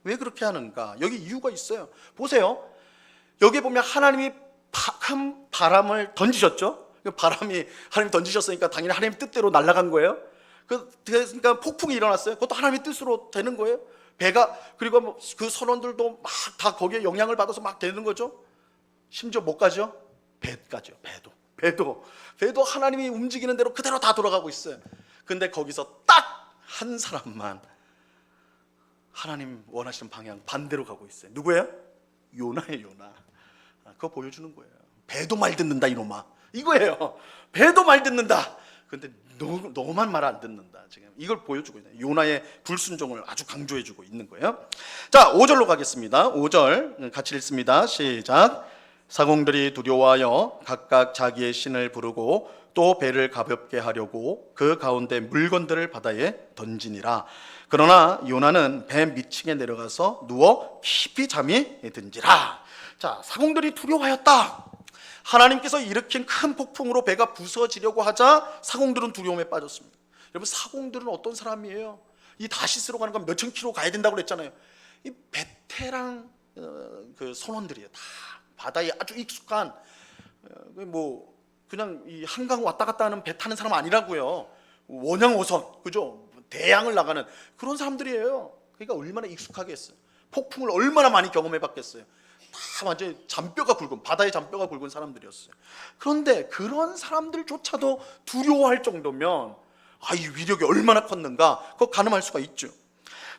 왜 그렇게 하는가? 여기 이유가 있어요. 보세요. 여기 보면 하나님이 큰 바람을 던지셨죠. 바람이 하나님 던지셨으니까 당연히 하나님 뜻대로 날아간 거예요. 그러니까 폭풍이 일어났어요. 그것도 하나님의 뜻으로 되는 거예요. 배가 그리고 뭐 그 선원들도 막 다 거기에 영향을 받아서 막 되는 거죠. 심지어 뭐까지요? 배까지요. 배도 하나님이 움직이는 대로 그대로 다 돌아가고 있어요. 근데 거기서 딱 한 사람만 하나님 원하시는 방향 반대로 가고 있어요. 누구예요? 요나예요. 요나. 그거 보여주는 거예요. 배도 말 듣는다 이놈아. 이거예요. 배도 말 듣는다. 근데 너만 말 안 듣는다. 지금 이걸 보여주고 있는 요나의 불순종을 아주 강조해주고 있는 거예요. 자, 5절로 가겠습니다. 5절 같이 읽습니다. 시작. 사공들이 두려워하여 각각 자기의 신을 부르고 또 배를 가볍게 하려고 그 가운데 물건들을 바다에 던지니라. 그러나 요나는 배 밑층에 내려가서 누워 깊이 잠이 든지라. 자, 사공들이 두려워하였다. 하나님께서 일으킨 큰 폭풍으로 배가 부서지려고 하자 사공들은 두려움에 빠졌습니다. 여러분, 사공들은 어떤 사람이에요? 이 다시스로 가는 건 몇천 킬로 가야 된다고 그랬잖아요. 이 베테랑 그 선원들이에요. 다 바다에 아주 익숙한 뭐 그냥 이 한강 왔다 갔다 하는 배 타는 사람 아니라고요. 원양어선, 그죠? 대양을 나가는 그런 사람들이에요. 그러니까 얼마나 익숙하겠어요. 폭풍을 얼마나 많이 경험해 봤겠어요. 다 완전히 잔뼈가 굵은, 바다의 잔뼈가 굵은 사람들이었어요. 그런데 그런 사람들조차도 두려워할 정도면 이 위력이 얼마나 컸는가 그거 가늠할 수가 있죠.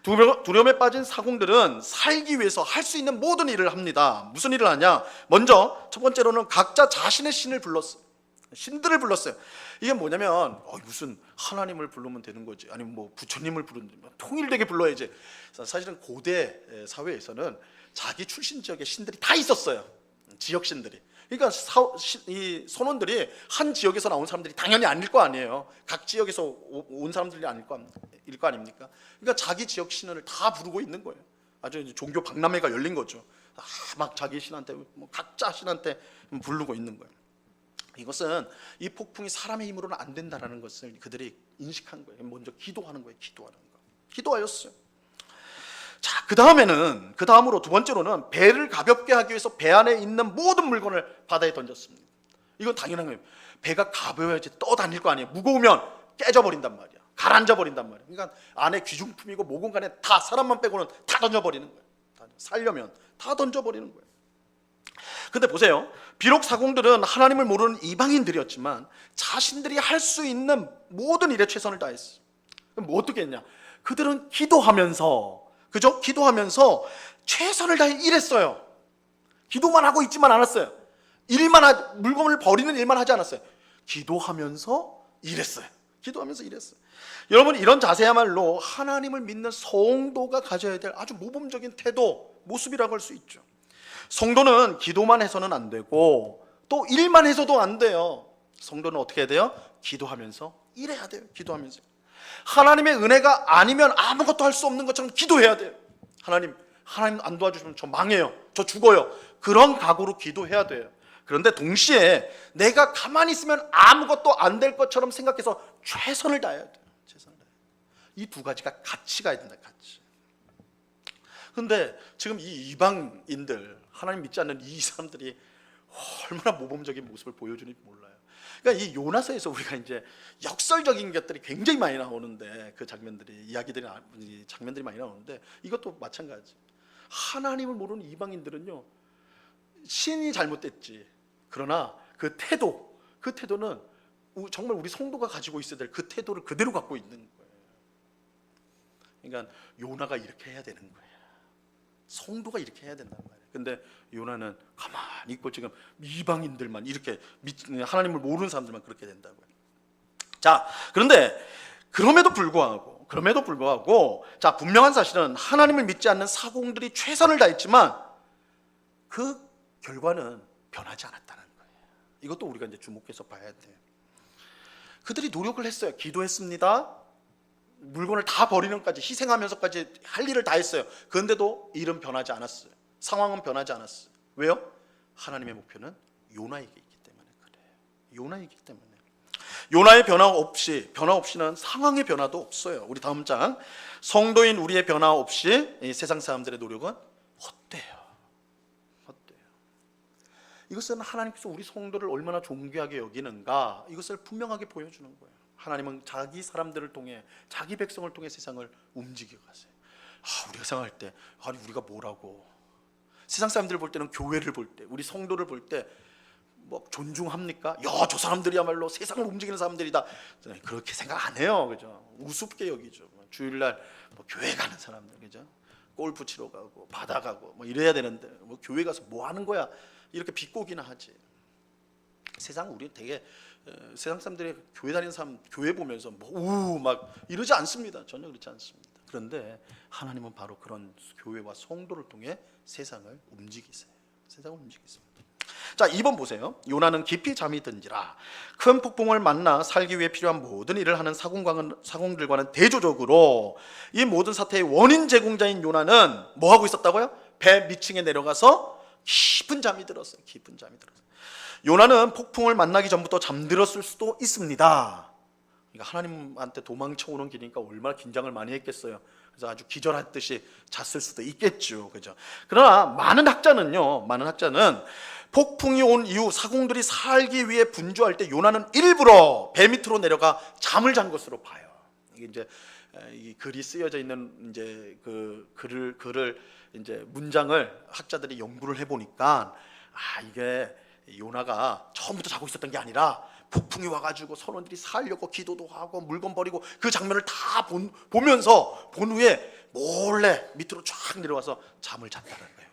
두려움에 빠진 사공들은 살기 위해서 할 수 있는 모든 일을 합니다. 무슨 일을 하냐? 먼저 첫 번째로는 각자 자신의 신을 불렀어요. 신들을 불렀어요. 이게 뭐냐면 무슨 하나님을 부르면 되는 거지, 아니면 뭐 부처님을 부르는, 통일되게 불러야지. 사실은 고대 사회에서는 자기 출신 지역에 신들이 다 있었어요. 지역 신들이. 그러니까 이 선원들이 한 지역에서 나온 사람들이 당연히 아닐 거 아니에요. 각 지역에서 온 사람들이 아닐 거 아닙니까? 그러니까 자기 지역 신을 다 부르고 있는 거예요. 아주 종교 박람회가 열린 거죠. 막 자기 신한테, 뭐 각자 신한테 부르고 있는 거예요. 이것은 이 폭풍이 사람의 힘으로는 안 된다라는 것을 그들이 인식한 거예요. 먼저 기도하는 거예요. 기도하였어요. 자, 그 다음으로 두 번째로는 배를 가볍게 하기 위해서 배 안에 있는 모든 물건을 바다에 던졌습니다. 이건 당연한 거예요. 배가 가벼워야지 떠다닐 거 아니에요. 무거우면 깨져버린단 말이야. 가라앉아 버린단 말이야. 그러니까 안에 귀중품이고 뭐고 간에 다 사람만 빼고는 다 던져버리는 거예요. 살려면 다 던져버리는 거예요. 근데 보세요. 비록 사공들은 하나님을 모르는 이방인들이었지만 자신들이 할 수 있는 모든 일에 최선을 다했어요. 그럼 뭐 어떻게 했냐? 그들은 기도하면서, 그죠? 기도하면서 최선을 다해 일했어요. 기도만 하고 있지만 않았어요. 물건을 버리는 일만 하지 않았어요. 기도하면서 일했어요. 여러분, 이런 자세야말로 하나님을 믿는 성도가 가져야 될 아주 모범적인 태도, 모습이라고 할 수 있죠. 성도는 기도만 해서는 안 되고 또 일만 해서도 안 돼요. 성도는 어떻게 해야 돼요? 기도하면서 일해야 돼요. 기도하면서. 하나님의 은혜가 아니면 아무것도 할 수 없는 것처럼 기도해야 돼요. 하나님 안 도와주시면 저 망해요. 저 죽어요. 그런 각오로 기도해야 돼요. 그런데 동시에 내가 가만히 있으면 아무것도 안 될 것처럼 생각해서 최선을 다해야 돼요. 이 두 가지가 같이 가야 된다. 같이. 근데 지금 이 이방인들, 하나님 믿지 않는 이 사람들이 얼마나 모범적인 모습을 보여주는지 몰라요. 그러니까 이 요나서에서 우리가 이제 역설적인 것들이 굉장히 많이 나오는데, 그 장면들이 많이 나오는데, 이것도 마찬가지. 하나님을 모르는 이방인들은요, 신이 잘못됐지. 그러나 그 태도는 정말 우리 성도가 가지고 있어야 될 그 태도를 그대로 갖고 있는 거예요. 그러니까 요나가 이렇게 해야 되는 거예요. 성도가 이렇게 해야 된단 말이에요. 근데 요나는 가만히 있고 지금 이방인들만 이렇게 하나님을 모르는 사람들만 그렇게 된다고요. 자, 그런데 그럼에도 불구하고 자, 분명한 사실은 하나님을 믿지 않는 사공들이 최선을 다했지만 그 결과는 변하지 않았다는 거예요. 이것도 우리가 이제 주목해서 봐야 돼요. 그들이 노력을 했어요. 기도했습니다. 물건을 다 버리는까지 희생하면서까지 할 일을 다 했어요. 그런데도 일은 변하지 않았어요. 상황은 변하지 않았어요. 왜요? 하나님의 목표는 요나에게 있기 때문에 그래요. 요나이기 때문에. 요나의 변화 없이는 상황의 변화도 없어요. 우리 다음 장, 성도인 우리의 변화 없이 이 세상 사람들의 노력은 헛되요. 이것은 하나님께서 우리 성도를 얼마나 존귀하게 여기는가, 이것을 분명하게 보여주는 거예요. 하나님은 자기 사람들을 통해, 자기 백성을 통해 세상을 움직여 가세요. 우리가 생각할 때, 아니 우리가 뭐라고, 세상 사람들을 볼 때는, 교회를 볼 때, 우리 성도를 볼 때 뭐 존중합니까? 야, 저 사람들이야말로 세상을 움직이는 사람들이다. 그렇게 생각 안 해요, 그죠? 우습게 여기죠. 주일날 뭐 교회 가는 사람들, 그죠? 골프 치러 가고 바다 가고 뭐 이래야 되는데 뭐 교회 가서 뭐 하는 거야? 이렇게 비꼬기나 하지. 세상, 우리 되게 세상 사람들이 교회 다니는 사람 교회 보면서 뭐 막 이러지 않습니다. 전혀 그렇지 않습니다. 그런데 하나님은 바로 그런 교회와 성도를 통해 세상을 움직이세요. 세상을 움직이십니다. 자, 2번 보세요. 요나는 깊이 잠이 든지라. 큰 폭풍을 만나 살기 위해 필요한 모든 일을 하는 사공들과는 대조적으로 이 모든 사태의 원인 제공자인 요나는 뭐 하고 있었다고요? 배 밑층에 내려가서 깊은 잠이 들었어요. 깊은 잠이 들었어요. 요나는 폭풍을 만나기 전부터 잠들었을 수도 있습니다. 그러니까 하나님한테 도망쳐오는 길이니까 얼마나 긴장을 많이 했겠어요. 그래서 아주 기절했듯이 잤을 수도 있겠죠, 그죠? 그러나 많은 학자는 폭풍이 온 이후 사공들이 살기 위해 분주할 때 요나는 일부러 배 밑으로 내려가 잠을 잔 것으로 봐요. 이게 이제 이 글이 쓰여져 있는 이제 그 글을 이제 문장을 학자들이 연구를 해보니까 이게 요나가 처음부터 자고 있었던 게 아니라 폭풍이 와가지고 선원들이 살려고 기도도 하고 물건 버리고 그 장면을 다 보면서 본 후에 몰래 밑으로 쫙 내려와서 잠을 잤다는 거예요.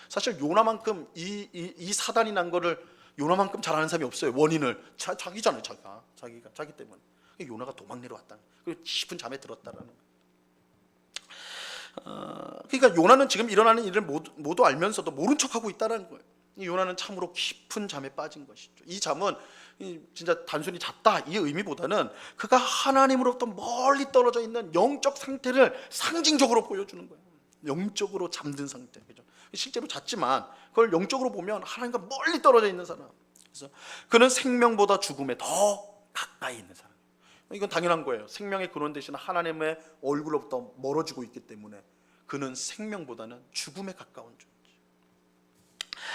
사실 요나만큼 이 사단이 난 거를 요나만큼 잘 아는 사람이 없어요. 원인을 자기잖아요. 자기 때문에. 요나가 도망 내려왔다는 거예요. 그리고 깊은 잠에 들었다라는 거예요. 그러니까 요나는 지금 일어나는 일을 모두 알면서도 모른 척하고 있다는 거예요. 이 요나는 참으로 깊은 잠에 빠진 것이죠. 이 잠은 진짜 단순히 잤다 이 의미보다는 그가 하나님으로부터 멀리 떨어져 있는 영적 상태를 상징적으로 보여주는 거예요. 영적으로 잠든 상태, 그죠? 실제로 잤지만 그걸 영적으로 보면 하나님과 멀리 떨어져 있는 사람. 그래서 그는 생명보다 죽음에 더 가까이 있는 사람. 이건 당연한 거예요. 생명의 근원 대신 하나님의 얼굴로부터 멀어지고 있기 때문에 그는 생명보다는 죽음에 가까운 존재.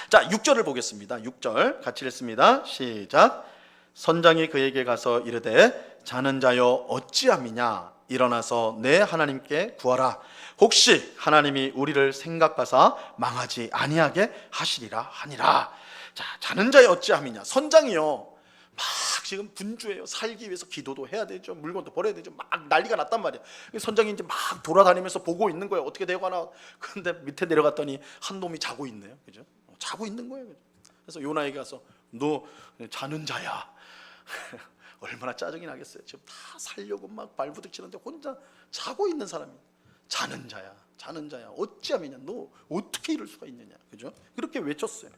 자, 6절을 보겠습니다. 6절 같이 읽습니다. 시작. 선장이 그에게 가서 이르되 자는 자여 어찌함이냐, 일어나서 내 하나님께 구하라. 혹시 하나님이 우리를 생각하사 망하지 아니하게 하시리라 하니라. 자, 자는 자여 어찌함이냐. 선장이요 막 지금 분주해요. 살기 위해서 기도도 해야 되죠. 물건도 버려야 되죠. 막 난리가 났단 말이에요. 선장이 이제 막 돌아다니면서 보고 있는 거예요. 어떻게 되거나. 그런데 밑에 내려갔더니 한 놈이 자고 있네요. 그죠? 자고 있는 거예요. 그래서 요나에게 가서 너 자는 자야. 얼마나 짜증이 나겠어요. 지금 다 살려고 막 발부닥치는데 혼자 자고 있는 사람이 자는 자야 어찌함이냐, 너 어떻게 이럴 수가 있느냐, 그죠? 그렇게 외쳤어요.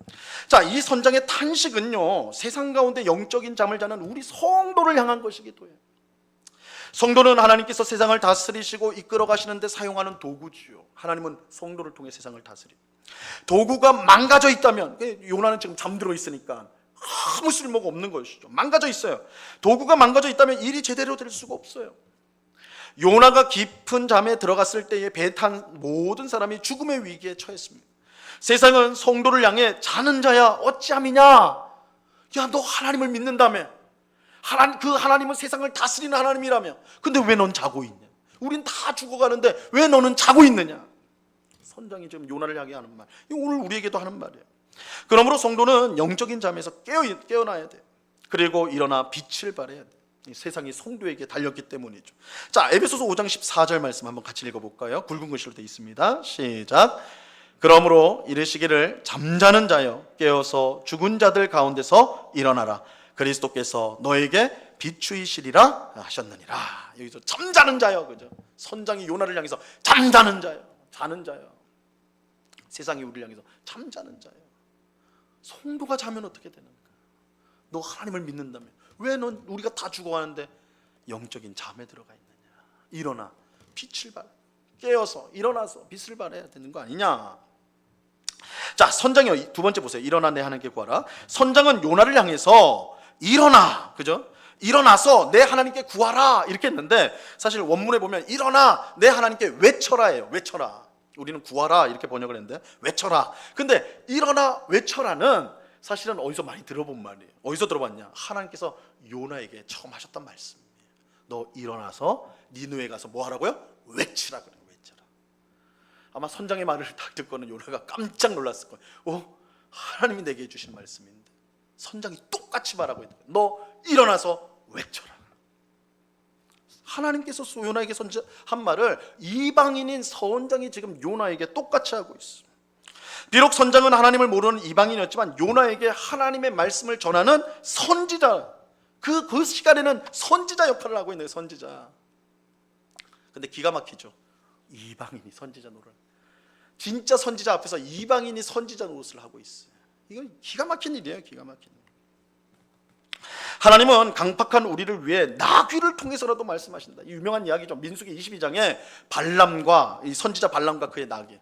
자, 이 선장의 탄식은요 세상 가운데 영적인 잠을 자는 우리 성도를 향한 것이기도 해요. 성도는 하나님께서 세상을 다스리시고 이끌어 가시는데 사용하는 도구지요. 하나님은 성도를 통해 세상을 다스립니다. 도구가 망가져 있다면, 요나는 지금 잠들어 있으니까 아무 쓸모가 없는 것이죠. 망가져 있어요. 도구가 망가져 있다면 일이 제대로 될 수가 없어요. 요나가 깊은 잠에 들어갔을 때에 배 탄 모든 사람이 죽음의 위기에 처했습니다. 세상은 성도를 향해 자는 자야 어찌함이냐, 야 너 하나님을 믿는다며, 그 하나님은 세상을 다스리는 하나님이라며, 근데 왜 넌 자고 있냐, 우린 다 죽어가는데 왜 너는 자고 있느냐. 선장이 지금 요나를 향해 하는 말, 이거 오늘 우리에게도 하는 말이에요. 그러므로 성도는 영적인 잠에서 깨어나야 돼요. 그리고 일어나 빛을 발해야 돼요. 세상이 성도에게 달렸기 때문이죠. 자, 에베소서 5장 14절 말씀 한번 같이 읽어볼까요? 굵은 글씨로 되어 있습니다. 시작. 그러므로 이르시기를 잠자는 자여 깨어서 죽은 자들 가운데서 일어나라. 그리스도께서 너에게 비추이시리라 하셨느니라. 여기서 잠자는 자여, 그죠? 선장이 요나를 향해서 잠자는 자여, 자는 자여. 세상이 우리를 향해서 잠자는 자여. 성도가 자면 어떻게 되는가? 너 하나님을 믿는다면 왜 넌 우리가 다 죽어가는데 영적인 잠에 들어가 있느냐? 일어나 빛을 발해. 깨어서 일어나서 빛을 발해야 되는 거 아니냐? 자, 선장이요. 두 번째 보세요. 일어나 내 하나님께 구하라. 선장은 요나를 향해서 일어나, 그죠? 일어나서 내 하나님께 구하라 이렇게 했는데, 사실 원문에 보면 일어나 내 하나님께 외쳐라예요. 외쳐라. 우리는 구하라 이렇게 번역을 했는데 외쳐라. 근데 일어나 외쳐라는 사실은 어디서 많이 들어본 말이에요. 어디서 들어봤냐? 하나님께서 요나에게 처음 하셨단 말씀이에요. 너 일어나서 니느웨 가서 뭐 하라고요? 외치라 그래요. 외쳐라. 아마 선장의 말을 딱 듣고는 요나가 깜짝 놀랐을 거예요. 하나님이 내게 해주신 말씀인데 선장이 똑같이 말하고 있는 거예요. 너 일어나서 외쳐라. 하나님께서 요나에게 한 말을 이방인인 선장이 지금 요나에게 똑같이 하고 있어요. 비록 선장은 하나님을 모르는 이방인이었지만 요나에게 하나님의 말씀을 전하는 선지자, 그 시간에는 선지자 역할을 하고 있는 선지자. 근데 기가 막히죠. 이방인이 선지자 노릇, 진짜 선지자 앞에서 이방인이 선지자 노릇을 하고 있어요. 이건 기가 막힌 일이에요. 기가 막힌 일. 하나님은 강팍한 우리를 위해 나귀를 통해서라도 말씀하신다. 이 유명한 이야기죠. 민수기 22장에 발람과 이 선지자 발람과 그의 나귀.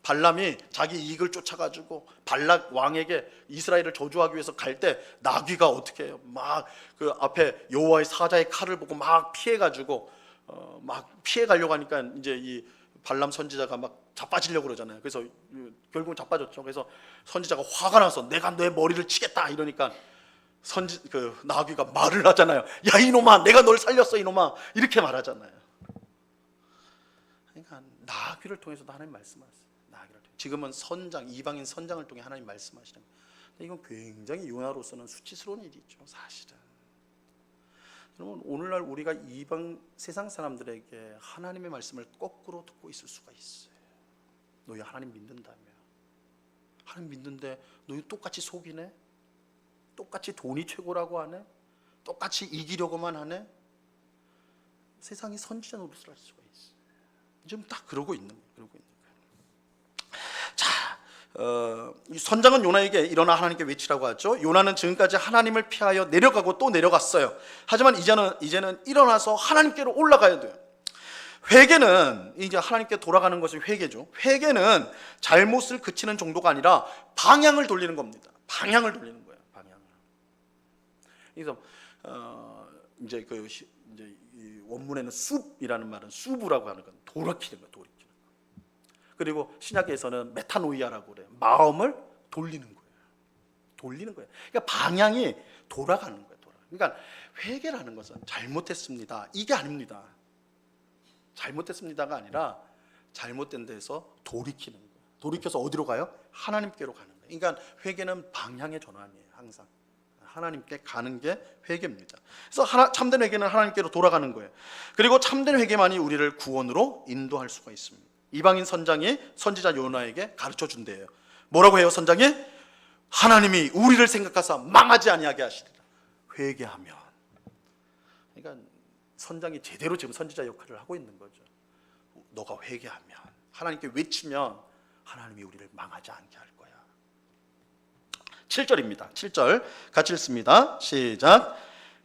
발람이 자기 이익을 쫓아가지고 발락 왕에게 이스라엘을 저주하기 위해서 갈 때 나귀가 어떻게 해요? 막 그 앞에 여호와의 사자의 칼을 보고 막 피해가지고 막 피해 가려고 하니까 이제 이 발람 선지자가 막 자빠지려고 그러잖아요. 그래서 결국은 자빠졌죠. 그래서 선지자가 화가 나서 내가 내 머리를 치겠다 이러니까 그 나귀가 말을 하잖아요. 야 이놈아, 내가 널 살렸어 이놈아, 이렇게 말하잖아요. 그러니까 나귀를 통해서도 하나님 말씀하세요. 나귀를 통해. 지금은 선장, 이방인 선장을 통해 하나님 말씀하시는 거예요. 근데 이건 굉장히 요나로서는 수치스러운 일이죠, 사실은. 여러분, 오늘날 우리가 이방 세상 사람들에게 하나님의 말씀을 거꾸로 듣고 있을 수가 있어요. 너희 하나님 믿는다며, 하나님 믿는데 너희 똑같이 속이네, 똑같이 돈이 최고라고 하네, 똑같이 이기려고만 하네. 세상이 선지자 노릇을 할 수가 있어요. 지금 딱 그러고 있는 거예요. 자, 이 선장은 요나에게 일어나 하나님께 외치라고 하죠. 요나는 지금까지 하나님을 피하여 내려가고 또 내려갔어요. 하지만 이제는 일어나서 하나님께로 올라가야 돼요. 회개는 이제 하나님께 돌아가는 것이 회개죠. 회개는 잘못을 그치는 정도가 아니라 방향을 돌리는 겁니다. 방향을 돌리는 거예요. 방향을. 그래서 이제 이 원문에는 숲이라는 말은 수부라고 하는 건 돌이키는 거, 돌이키는 거. 그리고 신약에서는 메타노이아라고 그래요. 마음을 돌리는 거예요. 돌리는 거예요. 그러니까 방향이 돌아가는 거예요. 그러니까 회개라는 것은 잘못했습니다, 이게 아닙니다. 잘못했습니다가 아니라 잘못된 데서 돌이키는 거예요. 돌이켜서 어디로 가요? 하나님께로 가는 거예요. 그러니까 회개는 방향의 전환이에요. 항상 하나님께 가는 게 회개입니다. 그래서 참된 회개는 하나님께로 돌아가는 거예요. 그리고 참된 회개만이 우리를 구원으로 인도할 수가 있습니다. 이방인 선장이 선지자 요나에게 가르쳐 준대요. 뭐라고 해요? 선장이 하나님이 우리를 생각하사 망하지 아니하게 하시리라. 회개하면. 그러니까 선장이 제대로 지금 선지자 역할을 하고 있는 거죠. 너가 회개하면, 하나님께 외치면 하나님이 우리를 망하지 않게 할 거야. 7절입니다. 7절 같이 읽습니다. 시작.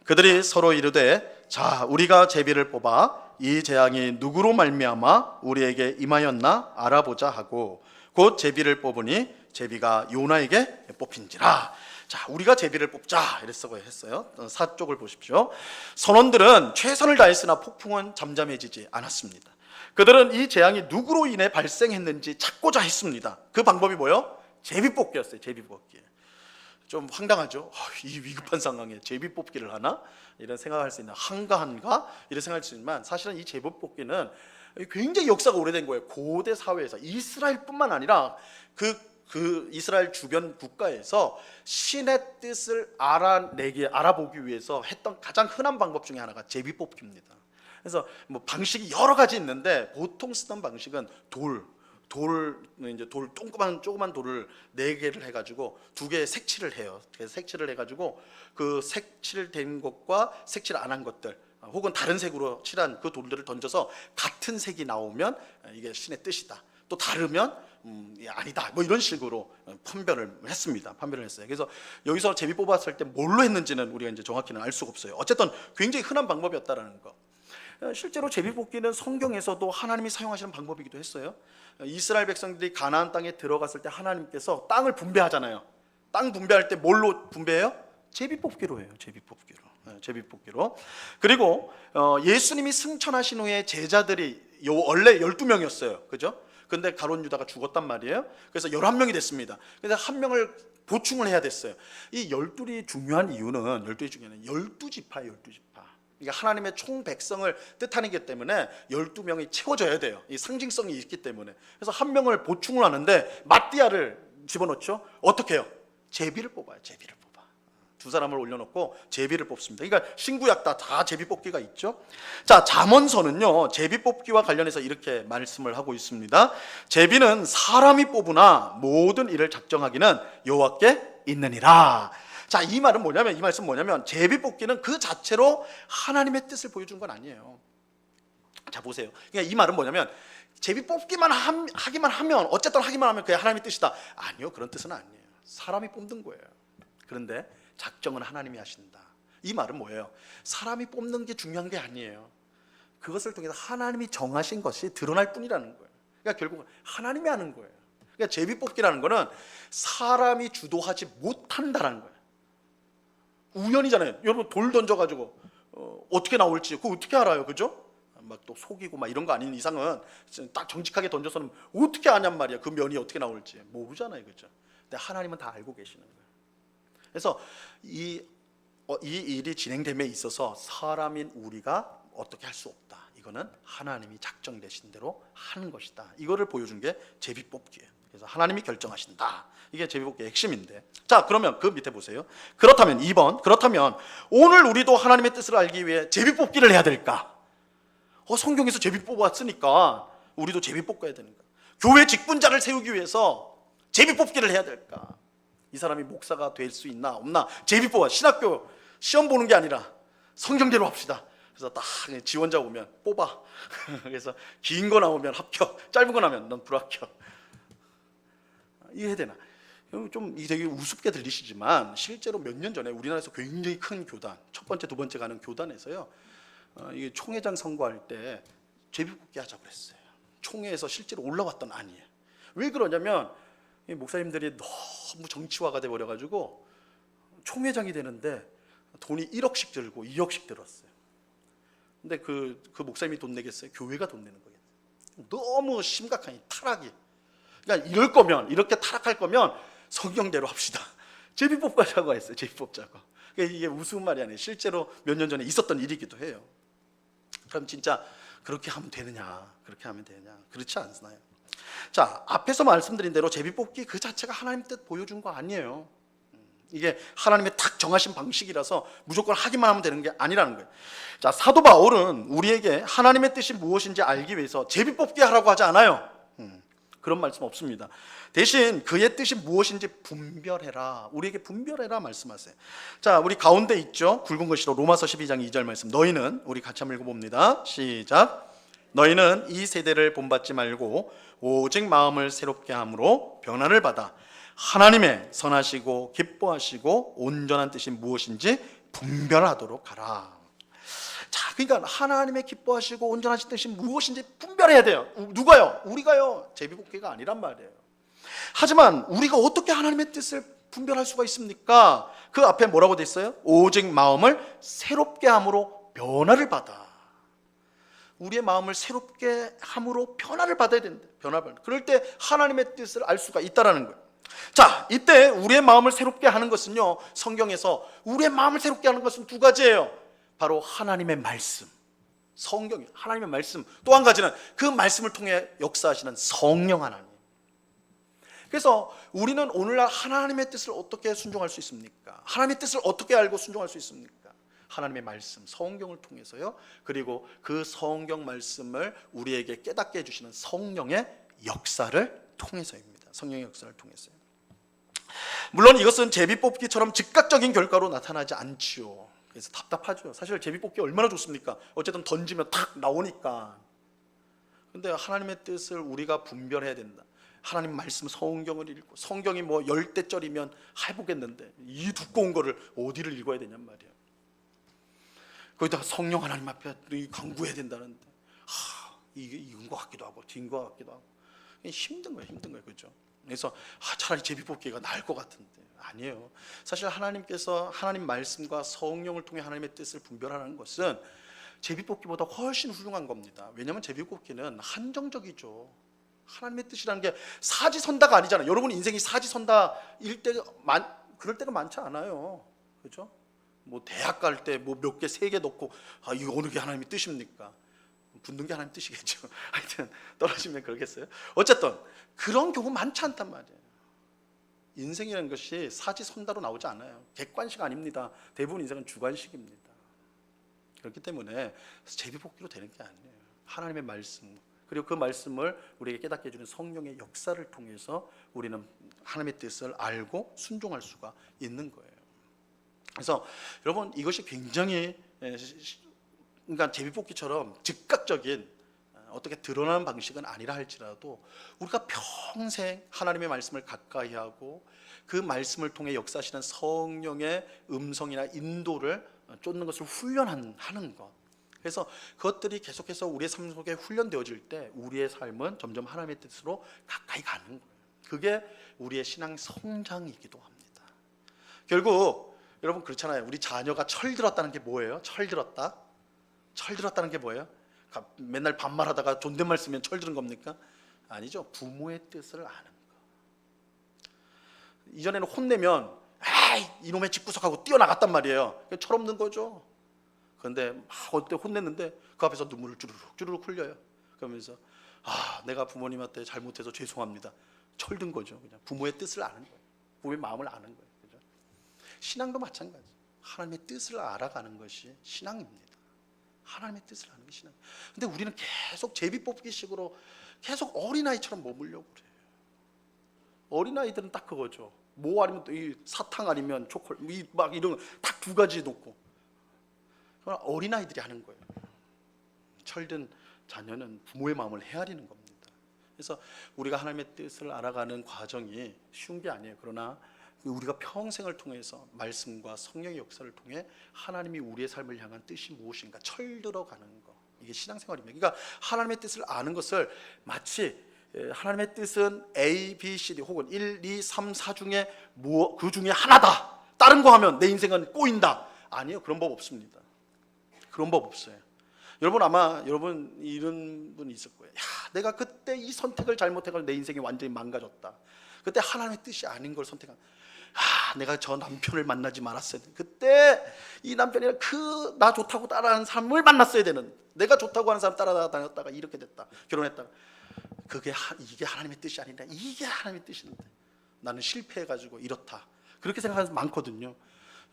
그들이 서로 이르되 자, 우리가 제비를 뽑아 이 재앙이 누구로 말미암아 우리에게 임하였나 알아보자 하고 곧 제비를 뽑으니 제비가 요나에게 뽑힌지라. 자, 우리가 제비를 뽑자 이랬어요. 했어요. 4쪽을 보십시오. 선원들은 최선을 다했으나 폭풍은 잠잠해지지 않았습니다. 그들은 이 재앙이 누구로 인해 발생했는지 찾고자 했습니다. 그 방법이 뭐예요? 제비 뽑기였어요. 제비 뽑기. 좀 황당하죠. 이 위급한 상황에 제비 뽑기를 하나? 이런 생각할 수 있는, 한가한가? 이런 생각할 수 있지만 사실은 이 제비 뽑기는 굉장히 역사가 오래된 거예요. 고대 사회에서 이스라엘뿐만 아니라 그 이스라엘 주변 국가에서 신의 뜻을 알아보기 위해서 했던 가장 흔한 방법 중에 하나가 제비 뽑기입니다. 그래서 뭐 방식이 여러 가지 있는데 보통 쓰던 방식은 돌 조그만 돌을 4개를 해가지고 2개의 색칠을 해요. 그래서 색칠을 해가지고 그 색칠된 것과 색칠 안 한 것들 혹은 다른 색으로 칠한 그 돌들을 던져서 같은 색이 나오면 이게 신의 뜻이다. 또 다르면 아니다 뭐 이런 식으로 판별을 했습니다. 판별을 했어요. 그래서 여기서 제비 뽑았을 때 뭘로 했는지는 우리가 이제 정확히는 알 수가 없어요. 어쨌든 굉장히 흔한 방법이었다라는 거. 실제로 제비 뽑기는 성경에서도 하나님이 사용하시는 방법이기도 했어요. 이스라엘 백성들이 가나안 땅에 들어갔을 때 하나님께서 땅을 분배하잖아요. 땅 분배할 때 뭘로 분배해요? 제비 뽑기로 해요. 제비 뽑기로. 제비 뽑기로. 그리고 예수님이 승천하신 후에 제자들이 원래 12명이었어요. 그죠? 근데 가룟 유다가 죽었단 말이에요. 그래서 11명이 됐습니다. 그래서 한 명을 보충을 해야 됐어요. 이 12이 중요한 이유는 12지파예요. 12지파. 그러니까 하나님의 총 백성을 뜻하는 게 때문에 12명이 채워져야 돼요. 이 상징성이 있기 때문에. 그래서 한 명을 보충을 하는데 마띠아를 집어넣죠. 어떻게 해요? 제비를 뽑아요. 제비를 뽑아. 두 사람을 올려놓고 제비를 뽑습니다. 그러니까 신구약 다 제비 뽑기가 있죠. 자, 잠언서는요 제비 뽑기와 관련해서 이렇게 말씀을 하고 있습니다. 제비는 사람이 뽑으나 모든 일을 작정하기는 여호와께 있느니라. 자, 이 말은 뭐냐면, 이 말씀은 뭐냐면 제비 뽑기는 그 자체로 하나님의 뜻을 보여준 건 아니에요. 자, 보세요. 그러니까 이 말은 뭐냐면 제비 뽑기만 하기만 하면, 어쨌든 하기만 하면 그게 하나님의 뜻이다. 아니요, 그런 뜻은 아니에요. 사람이 뽑는 거예요. 그런데 작정은 하나님이 하신다. 이 말은 뭐예요? 사람이 뽑는 게 중요한 게 아니에요. 그것을 통해서 하나님이 정하신 것이 드러날 뿐이라는 거예요. 그러니까 결국 하나님이 하는 거예요. 그러니까 제비 뽑기라는 거는 사람이 주도하지 못한다라는 거예요. 우연이잖아요. 여러분 돌 던져가지고 어떻게 나올지 그거 어떻게 알아요? 그죠? 막 또 속이고 막 이런 거 아닌 이상은 딱 정직하게 던져서는 어떻게 아냔 말이야. 그 면이 어떻게 나올지 모르잖아요. 그죠? 근데 하나님은 다 알고 계시는 거예요. 그래서 이 일이 진행됨에 있어서 사람인 우리가 어떻게 할 수 없다. 이거는 하나님이 작정되신 대로 하는 것이다. 이거를 보여준 게 제비 뽑기예요. 그래서 하나님이 결정하신다. 이게 제비 뽑기의 핵심인데. 자, 그러면 그 밑에 보세요. 그렇다면 2번. 그렇다면 오늘 우리도 하나님의 뜻을 알기 위해 제비 뽑기를 해야 될까? 성경에서 제비 뽑았으니까 우리도 제비 뽑아야 되는가? 교회 직분자를 세우기 위해서 제비 뽑기를 해야 될까? 이 사람이 목사가 될 수 있나 없나? 제비 뽑아. 신학교 시험 보는 게 아니라 성경대로 합시다. 그래서 딱 지원자 오면 뽑아. 그래서 긴 거 나오면 합격, 짧은 거 나오면 넌 불합격. 이해해야 되나? 좀 되게 우습게 들리시지만 실제로 몇 년 전에 우리나라에서 굉장히 큰 교단, 첫 번째, 두 번째 가는 교단에서요, 이게 총회장 선거할 때 제비 뽑기 하자고 그랬어요. 총회에서 실제로 올라왔던 아니에요. 왜 그러냐면 이 목사님들이 너무 정치화가 돼 버려가지고 총회장이 되는데 돈이 1억씩 들고 2억씩 들었어요. 근데 그 목사님이 돈 내겠어요? 교회가 돈 내는 거겠죠. 너무 심각한 이 타락이. 그러니까 이럴 거면, 이렇게 타락할 거면 성경대로 합시다. 제비 뽑자고 했어요. 제비 뽑자고. 그러니까 이게 우스운 말이 아니에요. 실제로 몇 년 전에 있었던 일이기도 해요. 그럼 진짜 그렇게 하면 되느냐? 그렇게 하면 되느냐? 그렇지 않나요? 자, 앞에서 말씀드린 대로 제비 뽑기 그 자체가 하나님 뜻 보여준 거 아니에요. 이게 하나님의 딱 정하신 방식이라서 무조건 하기만 하면 되는 게 아니라는 거예요. 자, 사도 바울은 우리에게 하나님의 뜻이 무엇인지 알기 위해서 제비 뽑기 하라고 하지 않아요. 그런 말씀 없습니다. 대신 그의 뜻이 무엇인지 분별해라. 우리에게 분별해라 말씀하세요. 자, 우리 가운데 있죠. 굵은 글씨로 로마서 12장 2절 말씀. 너희는, 우리 같이 한번 읽어봅니다. 시작. 너희는 이 세대를 본받지 말고 오직 마음을 새롭게 함으로 변화를 받아 하나님의 선하시고 기뻐하시고 온전한 뜻이 무엇인지 분별하도록 하라. 자, 그러니까 하나님의 기뻐하시고 온전하신 뜻이 무엇인지 분별해야 돼요. 누가요? 우리가요. 제비뽑기가 아니란 말이에요. 하지만 우리가 어떻게 하나님의 뜻을 분별할 수가 있습니까? 그 앞에 뭐라고 돼 있어요? 오직 마음을 새롭게 함으로 변화를 받아. 우리의 마음을 새롭게 함으로 변화를 받아야 된다. 변화를 받아. 그럴 때 하나님의 뜻을 알 수가 있다라는 거예요. 자, 이때 우리의 마음을 새롭게 하는 것은요, 성경에서 우리의 마음을 새롭게 하는 것은 두 가지예요. 바로 하나님의 말씀, 성경이 하나님의 말씀. 또 한 가지는 그 말씀을 통해 역사하시는 성령 하나님. 그래서 우리는 오늘날 하나님의 뜻을 어떻게 순종할 수 있습니까? 하나님의 뜻을 어떻게 알고 순종할 수 있습니까? 하나님의 말씀, 성경을 통해서요. 그리고 그 성경 말씀을 우리에게 깨닫게 해주시는 성령의 역사를 통해서입니다. 성령의 역사를 통해서요. 물론 이것은 제비뽑기처럼 즉각적인 결과로 나타나지 않지요. 그래서 답답하죠. 사실 제비뽑기 얼마나 좋습니까? 어쨌든 던지면 탁 나오니까. 근데 하나님의 뜻을 우리가 분별해야 된다. 하나님 말씀 성경을 읽고, 성경이 뭐 10대짜리면 해보겠는데 이 두꺼운 거를 어디를 읽어야 되냔 말이에요. 거기다가 성령 하나님 앞에 강구해야 된다는데 이게 이건 것 같기도 하고 딘 것 같기도 하고 힘든 거예요, 그렇죠? 그래서 차라리 제비뽑기가 나을 것 같은데 아니에요. 사실 하나님께서 하나님 말씀과 성령을 통해 하나님의 뜻을 분별하는 것은 제비뽑기보다 훨씬 훌륭한 겁니다. 왜냐하면 제비뽑기는 한정적이죠. 하나님의 뜻이라는 게 사지선다가 아니잖아요. 여러분 인생이 사지선다일 때 그럴 때가 많지 않아요, 그렇죠? 뭐 대학 갈 때 뭐 몇 개, 3개 넣고 이거 어느 게 하나님의 뜻입니까? 붙는 게 하나님 뜻이겠죠. 하여튼 떨어지면 그러겠어요. 어쨌든 그런 경우 많지 않단 말이에요. 인생이라는 것이 사지선다로 나오지 않아요. 객관식 아닙니다. 대부분 인생은 주관식입니다. 그렇기 때문에 제비뽑기로 되는 게 아니에요. 하나님의 말씀 그리고 그 말씀을 우리에게 깨닫게 해주는 성령의 역사를 통해서 우리는 하나님의 뜻을 알고 순종할 수가 있는 거예요. 그래서 여러분 이것이 굉장히 그러니까 제비뽑기처럼 즉각적인 어떻게 드러나는 방식은 아니라 할지라도 우리가 평생 하나님의 말씀을 가까이 하고 그 말씀을 통해 역사하시는 성령의 음성이나 인도를 쫓는 것을 훈련하는 것. 그래서 그것들이 계속해서 우리의 삶 속에 훈련되어질 때 우리의 삶은 점점 하나님의 뜻으로 가까이 가는 거예요. 그게 우리의 신앙 성장이기도 합니다. 결국 여러분 그렇잖아요. 우리 자녀가 철들었다는 게 뭐예요? 철들었다는 게 뭐예요? 맨날 반말하다가 존댓말 쓰면 철드는 겁니까? 아니죠. 부모의 뜻을 아는 거. 이전에는 혼내면 이놈의 집구석하고 뛰어나갔단 말이에요. 철없는 거죠. 그런데 막 어때 혼냈는데 그 앞에서 눈물을 주르륵 흘려요. 그러면서 내가 부모님한테 잘못해서 죄송합니다. 철든 거죠. 그냥 부모의 뜻을 아는 거예요. 부모의 마음을 아는 거예요. 그죠? 신앙도 마찬가지. 하나님의 뜻을 알아가는 것이 신앙입니다. 하나님의 뜻을 아는 게 신앙. 근데 우리는 계속 제비뽑기식으로 계속 어린아이처럼 머물려고 그래요. 어린아이들은 딱 그거죠. 뭐 아니면 이 사탕 아니면 초콜릿 막 이런 딱 2가지 놓고 어린아이들이 하는 거예요. 철든 자녀는 부모의 마음을 헤아리는 겁니다. 그래서 우리가 하나님의 뜻을 알아가는 과정이 쉬운 게 아니에요. 그러나 우리가 평생을 통해서 말씀과 성령의 역사를 통해 하나님이 우리의 삶을 향한 뜻이 무엇인가 철들어가는 거, 이게 신앙생활입니다. 그러니까 하나님의 뜻을 아는 것을 마치 하나님의 뜻은 A, B, C, D 혹은 1, 2, 3, 4 중에 그 중에 하나다, 다른 거 하면 내 인생은 꼬인다. 아니요, 그런 법 없습니다. 그런 법 없어요. 여러분 아마 여러분 이런 분 있을 거예요. 내가 그때 이 선택을 잘못해서 내 인생이 완전히 망가졌다. 그때 하나님의 뜻이 아닌 걸 선택한. 내가 저 남편을 만나지 말았어야 돼. 그때 이 남편이랑 나 좋다고 따라하는 사람을 만났어야 되는. 내가 좋다고 하는 사람 따라다녔다가 이렇게 됐다. 결혼했다가 이게 하나님의 뜻이 아닌데 이게 하나님의 뜻인데 나는 실패해가지고 이렇다. 그렇게 생각하는 사람 많거든요.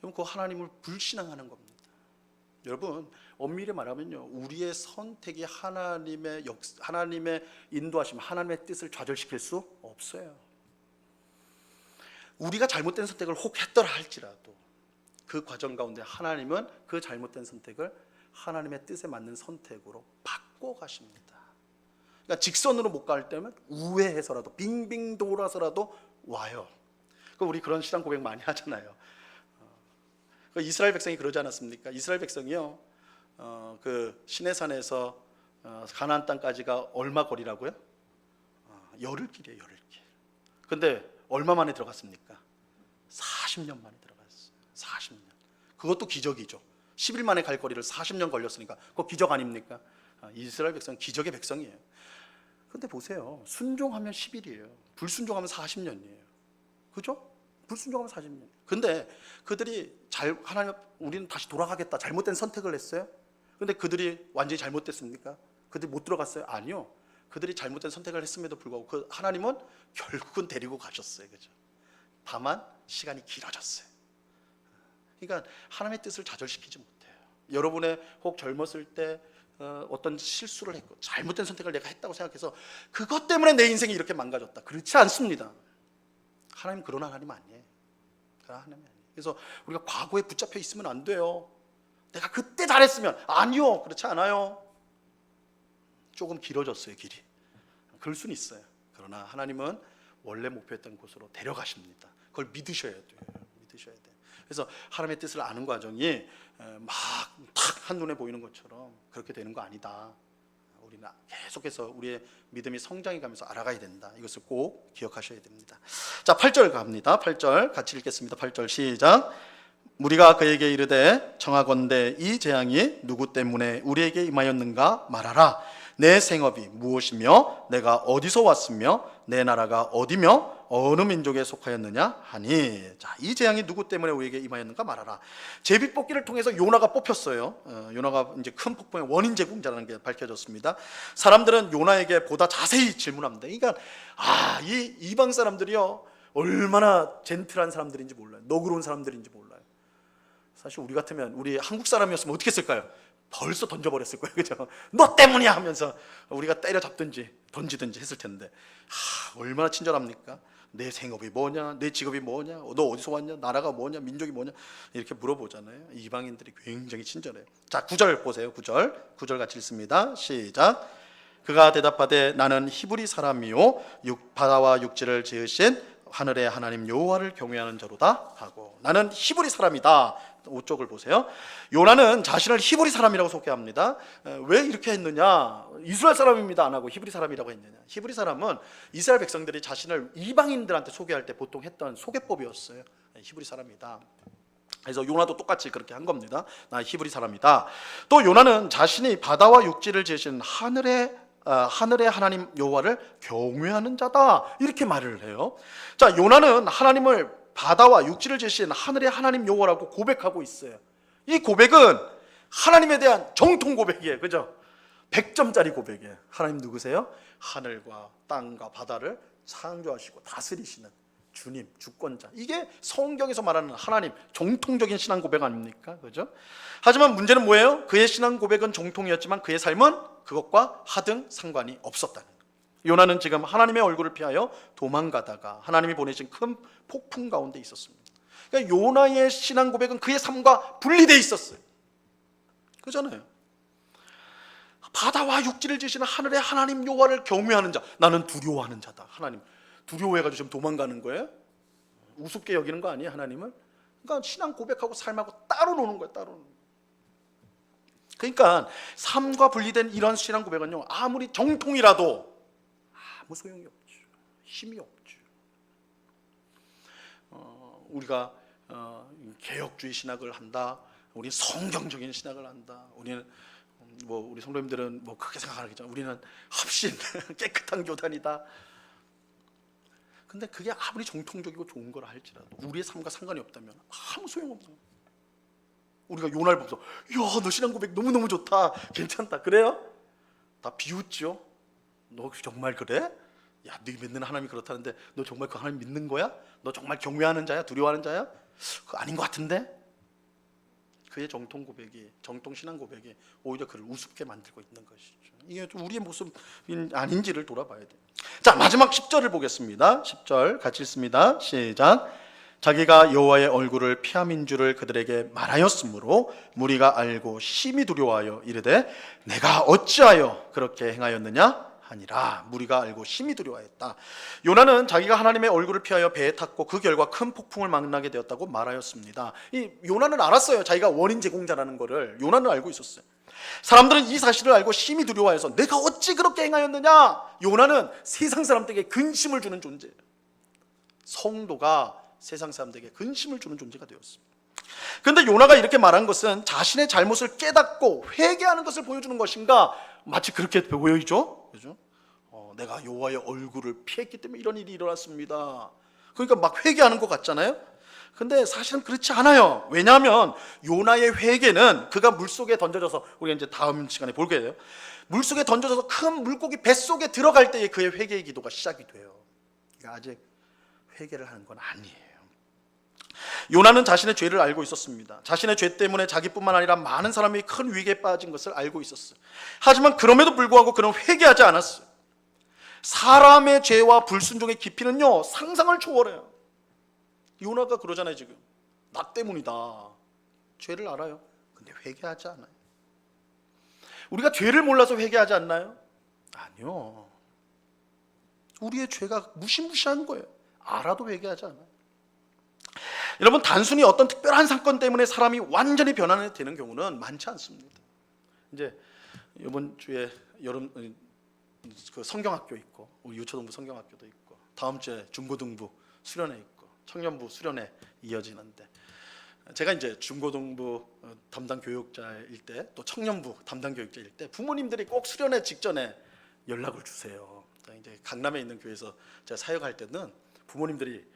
여러분 그 하나님을 불신앙하는 겁니다. 여러분 엄밀히 말하면요, 우리의 선택이 하나님의 인도하심, 하나님의 뜻을 좌절시킬 수 없어요. 우리가 잘못된 선택을 혹 했더라 할지라도 그 과정 가운데 하나님은 그 잘못된 선택을 하나님의 뜻에 맞는 선택으로 바꿔 가십니다. 그러니까 직선으로 못 갈 때면 우회해서라도 빙빙 돌아서라도 와요. 우리 그런 신앙 고백 많이 하잖아요. 이스라엘 백성이 그러지 않았습니까? 이스라엘 백성이요, 그 시내산에서 가나안 땅까지가 얼마 거리라고요? 열흘 길이에요, 열흘 길. 근데 얼마 만에 들어갔습니까? 40년 만에 들어갔어요. 40년. 그것도 기적이죠. 10일 만에 갈 거리를 40년 걸렸으니까 그거 기적 아닙니까? 이스라엘 백성은 기적의 백성이에요. 근데 보세요. 순종하면 10일이에요. 불순종하면 40년이에요. 그죠? 불순종하면 40년. 근데 그들이 우리는 다시 돌아가겠다, 잘못된 선택을 했어요. 근데 그들이 완전히 잘못됐습니까? 그들이 못 들어갔어요? 아니요. 그들이 잘못된 선택을 했음에도 불구하고 하나님은 결국은 데리고 가셨어요. 그죠? 다만 시간이 길어졌어요. 그러니까 하나님의 뜻을 좌절시키지 못해요. 여러분의 혹 젊었을 때 어떤 실수를 했고 잘못된 선택을 내가 했다고 생각해서 그것 때문에 내 인생이 이렇게 망가졌다, 그렇지 않습니다. 하나님 그런 하나님 아니에요. 그런 하나님 아니에요. 그래서 우리가 과거에 붙잡혀 있으면 안 돼요. 내가 그때 잘했으면, 아니요, 그렇지 않아요. 조금 길어졌어요, 길이. 그럴 수는 있어요. 그러나 하나님은 원래 목표했던 곳으로 데려가십니다. 그걸 믿으셔야 돼요. 믿으셔야 돼요. 그래서 하나님의 뜻을 아는 과정이 막 탁 한눈에 보이는 것처럼 그렇게 되는 거 아니다. 우리는 계속해서 우리의 믿음이 성장해 가면서 알아가야 된다. 이것을 꼭 기억하셔야 됩니다. 자, 8절 갑니다. 8절 같이 읽겠습니다. 8절 시작. 우리가 그에게 이르되 청하건대 이 재앙이 누구 때문에 우리에게 임하였는가 말하라. 내 생업이 무엇이며 내가 어디서 왔으며 내 나라가 어디며 어느 민족에 속하였느냐 하니. 자, 이 재앙이 누구 때문에 우리에게 임하였는가 말하라. 제비뽑기를 통해서 요나가 뽑혔어요. 요나가 이제 큰 폭풍의 원인 제공자라는 게 밝혀졌습니다. 사람들은 요나에게 보다 자세히 질문합니다. 그러니까 이 이방 사람들이요 얼마나 젠틀한 사람들인지 몰라요. 너그러운 사람들인지 몰라요. 사실 우리 같으면, 우리 한국 사람이었으면 어떻게 했을까요? 벌써 던져버렸을 거예요. 그죠? 너 때문이야 하면서 우리가 때려잡든지 던지든지 했을 텐데, 얼마나 친절합니까? 내 생업이 뭐냐, 내 직업이 뭐냐, 너 어디서 왔냐, 나라가 뭐냐, 민족이 뭐냐, 이렇게 물어보잖아요. 이방인들이 굉장히 친절해요. 자, 9절 보세요. 9절 같이 읽습니다. 시작. 그가 대답하되 나는 히브리 사람이요 바다와 육지를 지으신 하늘의 하나님 여호와를 경외하는 자로다 하고. 나는 히브리 사람이다. 5쪽을 보세요. 요나는 자신을 히브리 사람이라고 소개합니다. 왜 이렇게 했느냐? 이스라엘 사람입니다 안 하고 히브리 사람이라고 했느냐? 히브리 사람은 이스라엘 백성들이 자신을 이방인들한테 소개할 때 보통 했던 소개법이었어요. 히브리 사람이다. 그래서 요나도 똑같이 그렇게 한 겁니다. 나 히브리 사람이다. 또 요나는 자신이 바다와 육지를 지으신 하늘의 하나님 여호와를 경외하는 자다, 이렇게 말을 해요. 자, 요나는 하나님을 바다와 육지를 지으신 하늘의 하나님 여호와라고 고백하고 있어요. 이 고백은 하나님에 대한 정통 고백이에요. 그죠? 100점짜리 고백이에요. 하나님 누구세요? 하늘과 땅과 바다를 창조하시고 다스리시는 주님, 주권자. 이게 성경에서 말하는 하나님 정통적인 신앙 고백 아닙니까? 그죠? 하지만 문제는 뭐예요? 그의 신앙 고백은 정통이었지만 그의 삶은 그것과 하등 상관이 없었다는 거예요. 요나는 지금 하나님의 얼굴을 피하여 도망가다가 하나님이 보내신 큰 폭풍 가운데 있었습니다. 그러니까 요나의 신앙 고백은 그의 삶과 분리되어 있었어요. 그잖아요. 바다와 육지를 지으시는 하늘의 하나님 여호와를 경외하는 자. 나는 두려워하는 자다. 하나님 두려워해가지고 지금 도망가는 거예요? 우습게 여기는 거 아니에요, 하나님을? 그러니까 신앙 고백하고 삶하고 따로 노는 거예요, 따로 노는 거예요. 그러니까 삶과 분리된 이런 신앙 고백은요, 아무리 정통이라도 아무 소용이 없죠. 힘이 없죠. 우리가 개혁주의 신학을 한다, 우리 성경적인 신학을 한다, 우리는 우리 성도님들은 크게 생각하겠죠. 우리는 합신 깨끗한 교단이다. 근데 그게 아무리 정통적이고 좋은 거라 할지라도 우리의 삶과 상관이 없다면 아무 소용없어요. 우리가 요나를 보면서 야, 너 신앙 고백 너무너무 좋다, 괜찮다, 그래요? 다 비웃죠. 너 정말 그래? 야, 네 믿는 하나님이 그렇다는데 너 정말 그 하나님 믿는 거야? 너 정말 경외하는 자야? 두려워하는 자야? 그거 아닌 것 같은데? 그의 정통 고백이, 정통 신앙 고백이 오히려 그를 우습게 만들고 있는 것이죠. 이게 좀 우리의 모습이 아닌지를 돌아봐야 돼요. 자, 마지막 10절을 보겠습니다. 10절 같이 읽습니다. 시작. 자기가 여호와의 얼굴을 피함인 줄을 그들에게 말하였으므로 무리가 알고 심히 두려워하여 이르되 내가 어찌하여 그렇게 행하였느냐 하니라. 무리가 알고 심히 두려워했다. 요나는 자기가 하나님의 얼굴을 피하여 배에 탔고 그 결과 큰 폭풍을 만나게 되었다고 말하였습니다. 이 요나는 알았어요. 자기가 원인 제공자라는 것을 요나는 알고 있었어요. 사람들은 이 사실을 알고 심히 두려워해서 내가 어찌 그렇게 행하였느냐. 요나는 세상 사람들에게 근심을 주는 존재예요. 성도가 세상 사람들에게 근심을 주는 존재가 되었습니다. 그런데 요나가 이렇게 말한 것은 자신의 잘못을 깨닫고 회개하는 것을 보여주는 것인가? 마치 그렇게 보여지죠. 그죠? 내가 여호와의 얼굴을 피했기 때문에 이런 일이 일어났습니다. 그러니까 막 회개하는 것 같잖아요. 근데 사실은 그렇지 않아요. 왜냐하면 요나의 회개는 그가 물속에 던져져서, 우리가 이제 다음 시간에 볼 거예요. 물속에 던져져서 큰 물고기 뱃속에 들어갈 때에 그의 회개의 기도가 시작이 돼요. 그러니까 아직 회개를 하는 건 아니에요. 요나는 자신의 죄를 알고 있었습니다. 자신의 죄 때문에 자기뿐만 아니라 많은 사람이 큰 위기에 빠진 것을 알고 있었어요. 하지만 그럼에도 불구하고 그는 회개하지 않았어요. 사람의 죄와 불순종의 깊이는요, 상상을 초월해요. 요나가 그러잖아요. 지금 나 때문이다. 죄를 알아요. 근데 회개하지 않아요. 우리가 죄를 몰라서 회개하지 않나요? 아니요. 우리의 죄가 무시무시한 거예요. 알아도 회개하지 않아요. 여러분, 단순히 어떤 특별한 사건 때문에 사람이 완전히 변화되는 경우는 많지 않습니다. 이제 이번 주에 여름 그 성경학교 있고, 우리 유초등부 성경학교도 있고, 다음 주에 중고등부 수련회 있고, 청년부 수련회 이어지는데, 제가 이제 중고등부 담당 교육자일 때, 또 청년부 담당 교육자일 때 부모님들이 꼭 수련회 직전에 연락을 주세요. 이제 강남에 있는 교회에서 제가 사역할 때는 부모님들이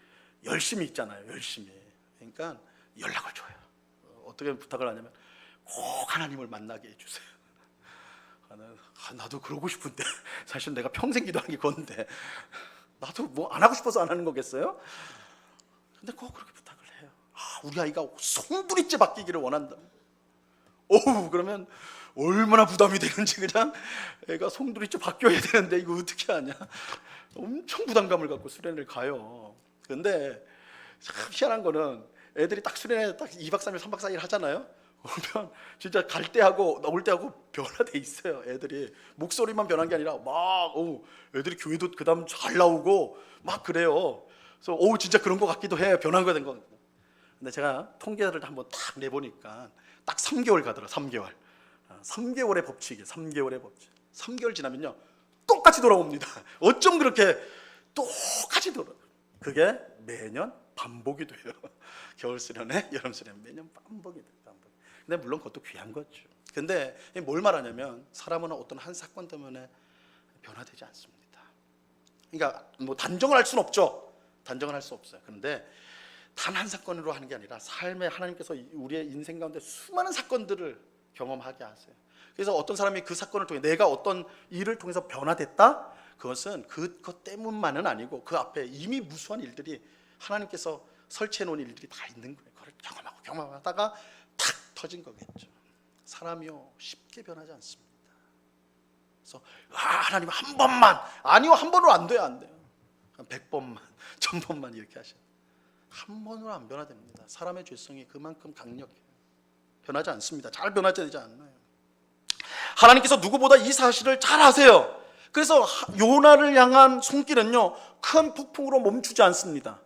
열심히 있잖아요. 열심히. 그러니까 연락을 줘요. 어떻게 부탁을 하냐면 꼭 하나님을 만나게 해주세요. 나도 그러고 싶은데 사실 내가 평생 기도한 게 그건데 나도 뭐 안 하고 싶어서 안 하는 거겠어요? 근데 꼭 그렇게 부탁을 해요. 우리 아이가 송두리째 바뀌기를 원한다. 그러면 얼마나 부담이 되는지, 그냥 애가 송두리째 바뀌어야 되는데 이거 어떻게 하냐, 엄청 부담감을 갖고 수련회를 가요. 근데 참 희한한 거는 애들이 딱 수련회 딱 2박 3일 3박 4일 하잖아요. 그러면 진짜 갈 때하고 나올 때하고 변화돼 있어요. 애들이 목소리만 변한 게 아니라 막 애들이 교회도 그다음 잘 나오고 막 그래요. 그래서 진짜 그런 거 같기도 해. 변한 거 된 거. 근데 제가 통계를 한번 딱 내보니까 딱 3개월 가더라. 3개월. 3개월의 법칙이에요. 3개월의 법칙. 3개월 지나면요 똑같이 돌아옵니다. 어쩜 그렇게 똑같이 돌아? 그게 매년 반복이 돼요. 겨울 수련회, 여름 수련회 매년 반복이 돼요. 반복. 근데 물론 그것도 귀한 거죠. 근데 뭘 말하냐면 사람은 어떤 한 사건 때문에 변화되지 않습니다. 그러니까 뭐 단정을 할 수는 없죠. 단정을 할 수 없어요. 그런데 단 한 사건으로 하는 게 아니라 삶에 하나님께서 우리의 인생 가운데 수많은 사건들을 경험하게 하세요. 그래서 어떤 사람이 그 사건을 통해 내가 어떤 일을 통해서 변화됐다? 그것은 그것 때문만은 아니고 그 앞에 이미 무수한 일들이 하나님께서 설치해 놓은 일들이 다 있는 거예요. 그걸 경험하다가 탁 터진 거겠죠. 사람이요 쉽게 변하지 않습니다. 그래서 하나님 한 번만, 아니요 한 번으로 안 돼요. 안 돼요. 100번만 1000번만 이렇게 하셔요. 한 번으로 안 변화됩니다. 사람의 죄성이 그만큼 강력해요. 변하지 않습니다. 잘 변하지 되지 않나요? 하나님께서 누구보다 이 사실을 잘 아세요. 그래서 요나를 향한 손길은요 큰 폭풍으로 멈추지 않습니다.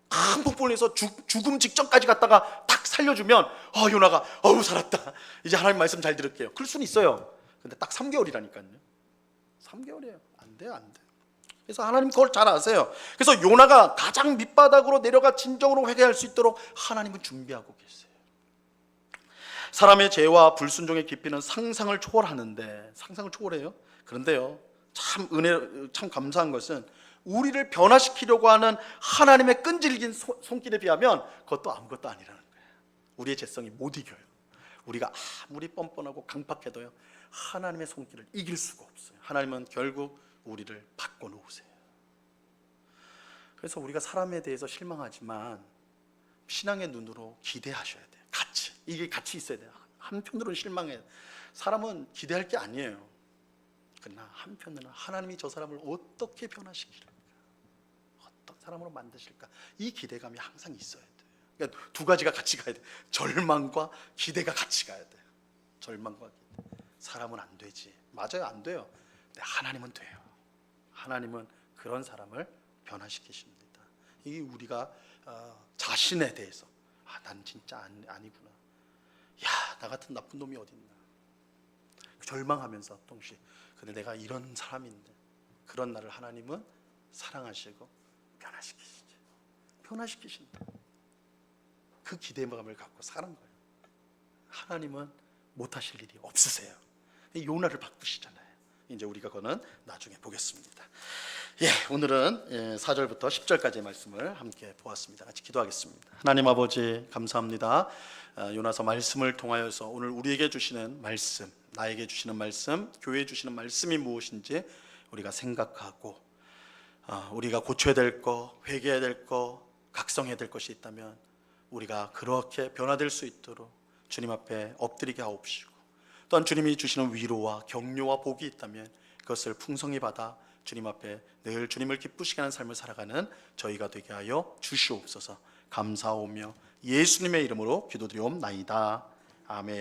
큰 폭풍을 해서 죽음 직전까지 갔다가 딱 살려주면 요나가 살았다, 이제 하나님 말씀 잘 들을게요, 그럴 수는 있어요. 근데 딱 3개월이라니까요. 3개월이에요. 안 돼요. 그래서 하나님 그걸 잘 아세요. 그래서 요나가 가장 밑바닥으로 내려가 진정으로 회개할 수 있도록 하나님은 준비하고 계세요. 사람의 죄와 불순종의 깊이는 상상을 초월하는데, 상상을 초월해요. 그런데요 참 감사한 것은 우리를 변화시키려고 하는 하나님의 끈질긴 손길에 비하면 그것도 아무것도 아니라는 거예요. 우리의 죄성이 못 이겨요. 우리가 아무리 뻔뻔하고 강팍해도요 하나님의 손길을 이길 수가 없어요. 하나님은 결국 우리를 바꿔놓으세요. 그래서 우리가 사람에 대해서 실망하지만 신앙의 눈으로 기대하셔야 돼요. 이게 같이 있어야 돼요. 한편으로는 실망해요. 사람은 기대할 게 아니에요. 그러나 한편으로는 하나님이 저 사람을 어떻게 변화시킬까, 어떤 사람으로 만드실까, 이 기대감이 항상 있어야 돼요. 그러니까 두 가지가 같이 가야 돼요. 절망과 기대가 같이 가야 돼요. 절망과 기대. 사람은 안 되지. 맞아요, 안 돼요. 근데 하나님은 돼요. 하나님은 그런 사람을 변화시키십니다. 이게 우리가 자신에 대해서 난 진짜 아니구나, 나 같은 나쁜 놈이 어딨나, 절망하면서 동시에 근데 내가 이런 사람인데, 그런 나를 하나님은 사랑하시고 변화시키신다. 그 기대감을 갖고 사는 거예요. 하나님은 못하실 일이 없으세요. 요나를 바꾸시잖아요. 이제 우리가 그거는 나중에 보겠습니다. 오늘은 4절부터 10절까지의 말씀을 함께 보았습니다. 같이 기도하겠습니다. 하나님 아버지 감사합니다. 요나서 말씀을 통하여서 오늘 우리에게 주시는 말씀, 나에게 주시는 말씀, 교회에 주시는 말씀이 무엇인지 우리가 생각하고 우리가 고쳐야 될 거, 회개해야 될 거, 각성해야 될 것이 있다면 우리가 그렇게 변화될 수 있도록 주님 앞에 엎드리게 하옵시고, 또한 주님이 주시는 위로와 격려와 복이 있다면 그것을 풍성히 받아 주님 앞에 늘 주님을 기쁘시게 하는 삶을 살아가는 저희가 되게 하여 주시옵소서. 감사하오며 예수님의 이름으로 기도드리옵나이다. 아멘.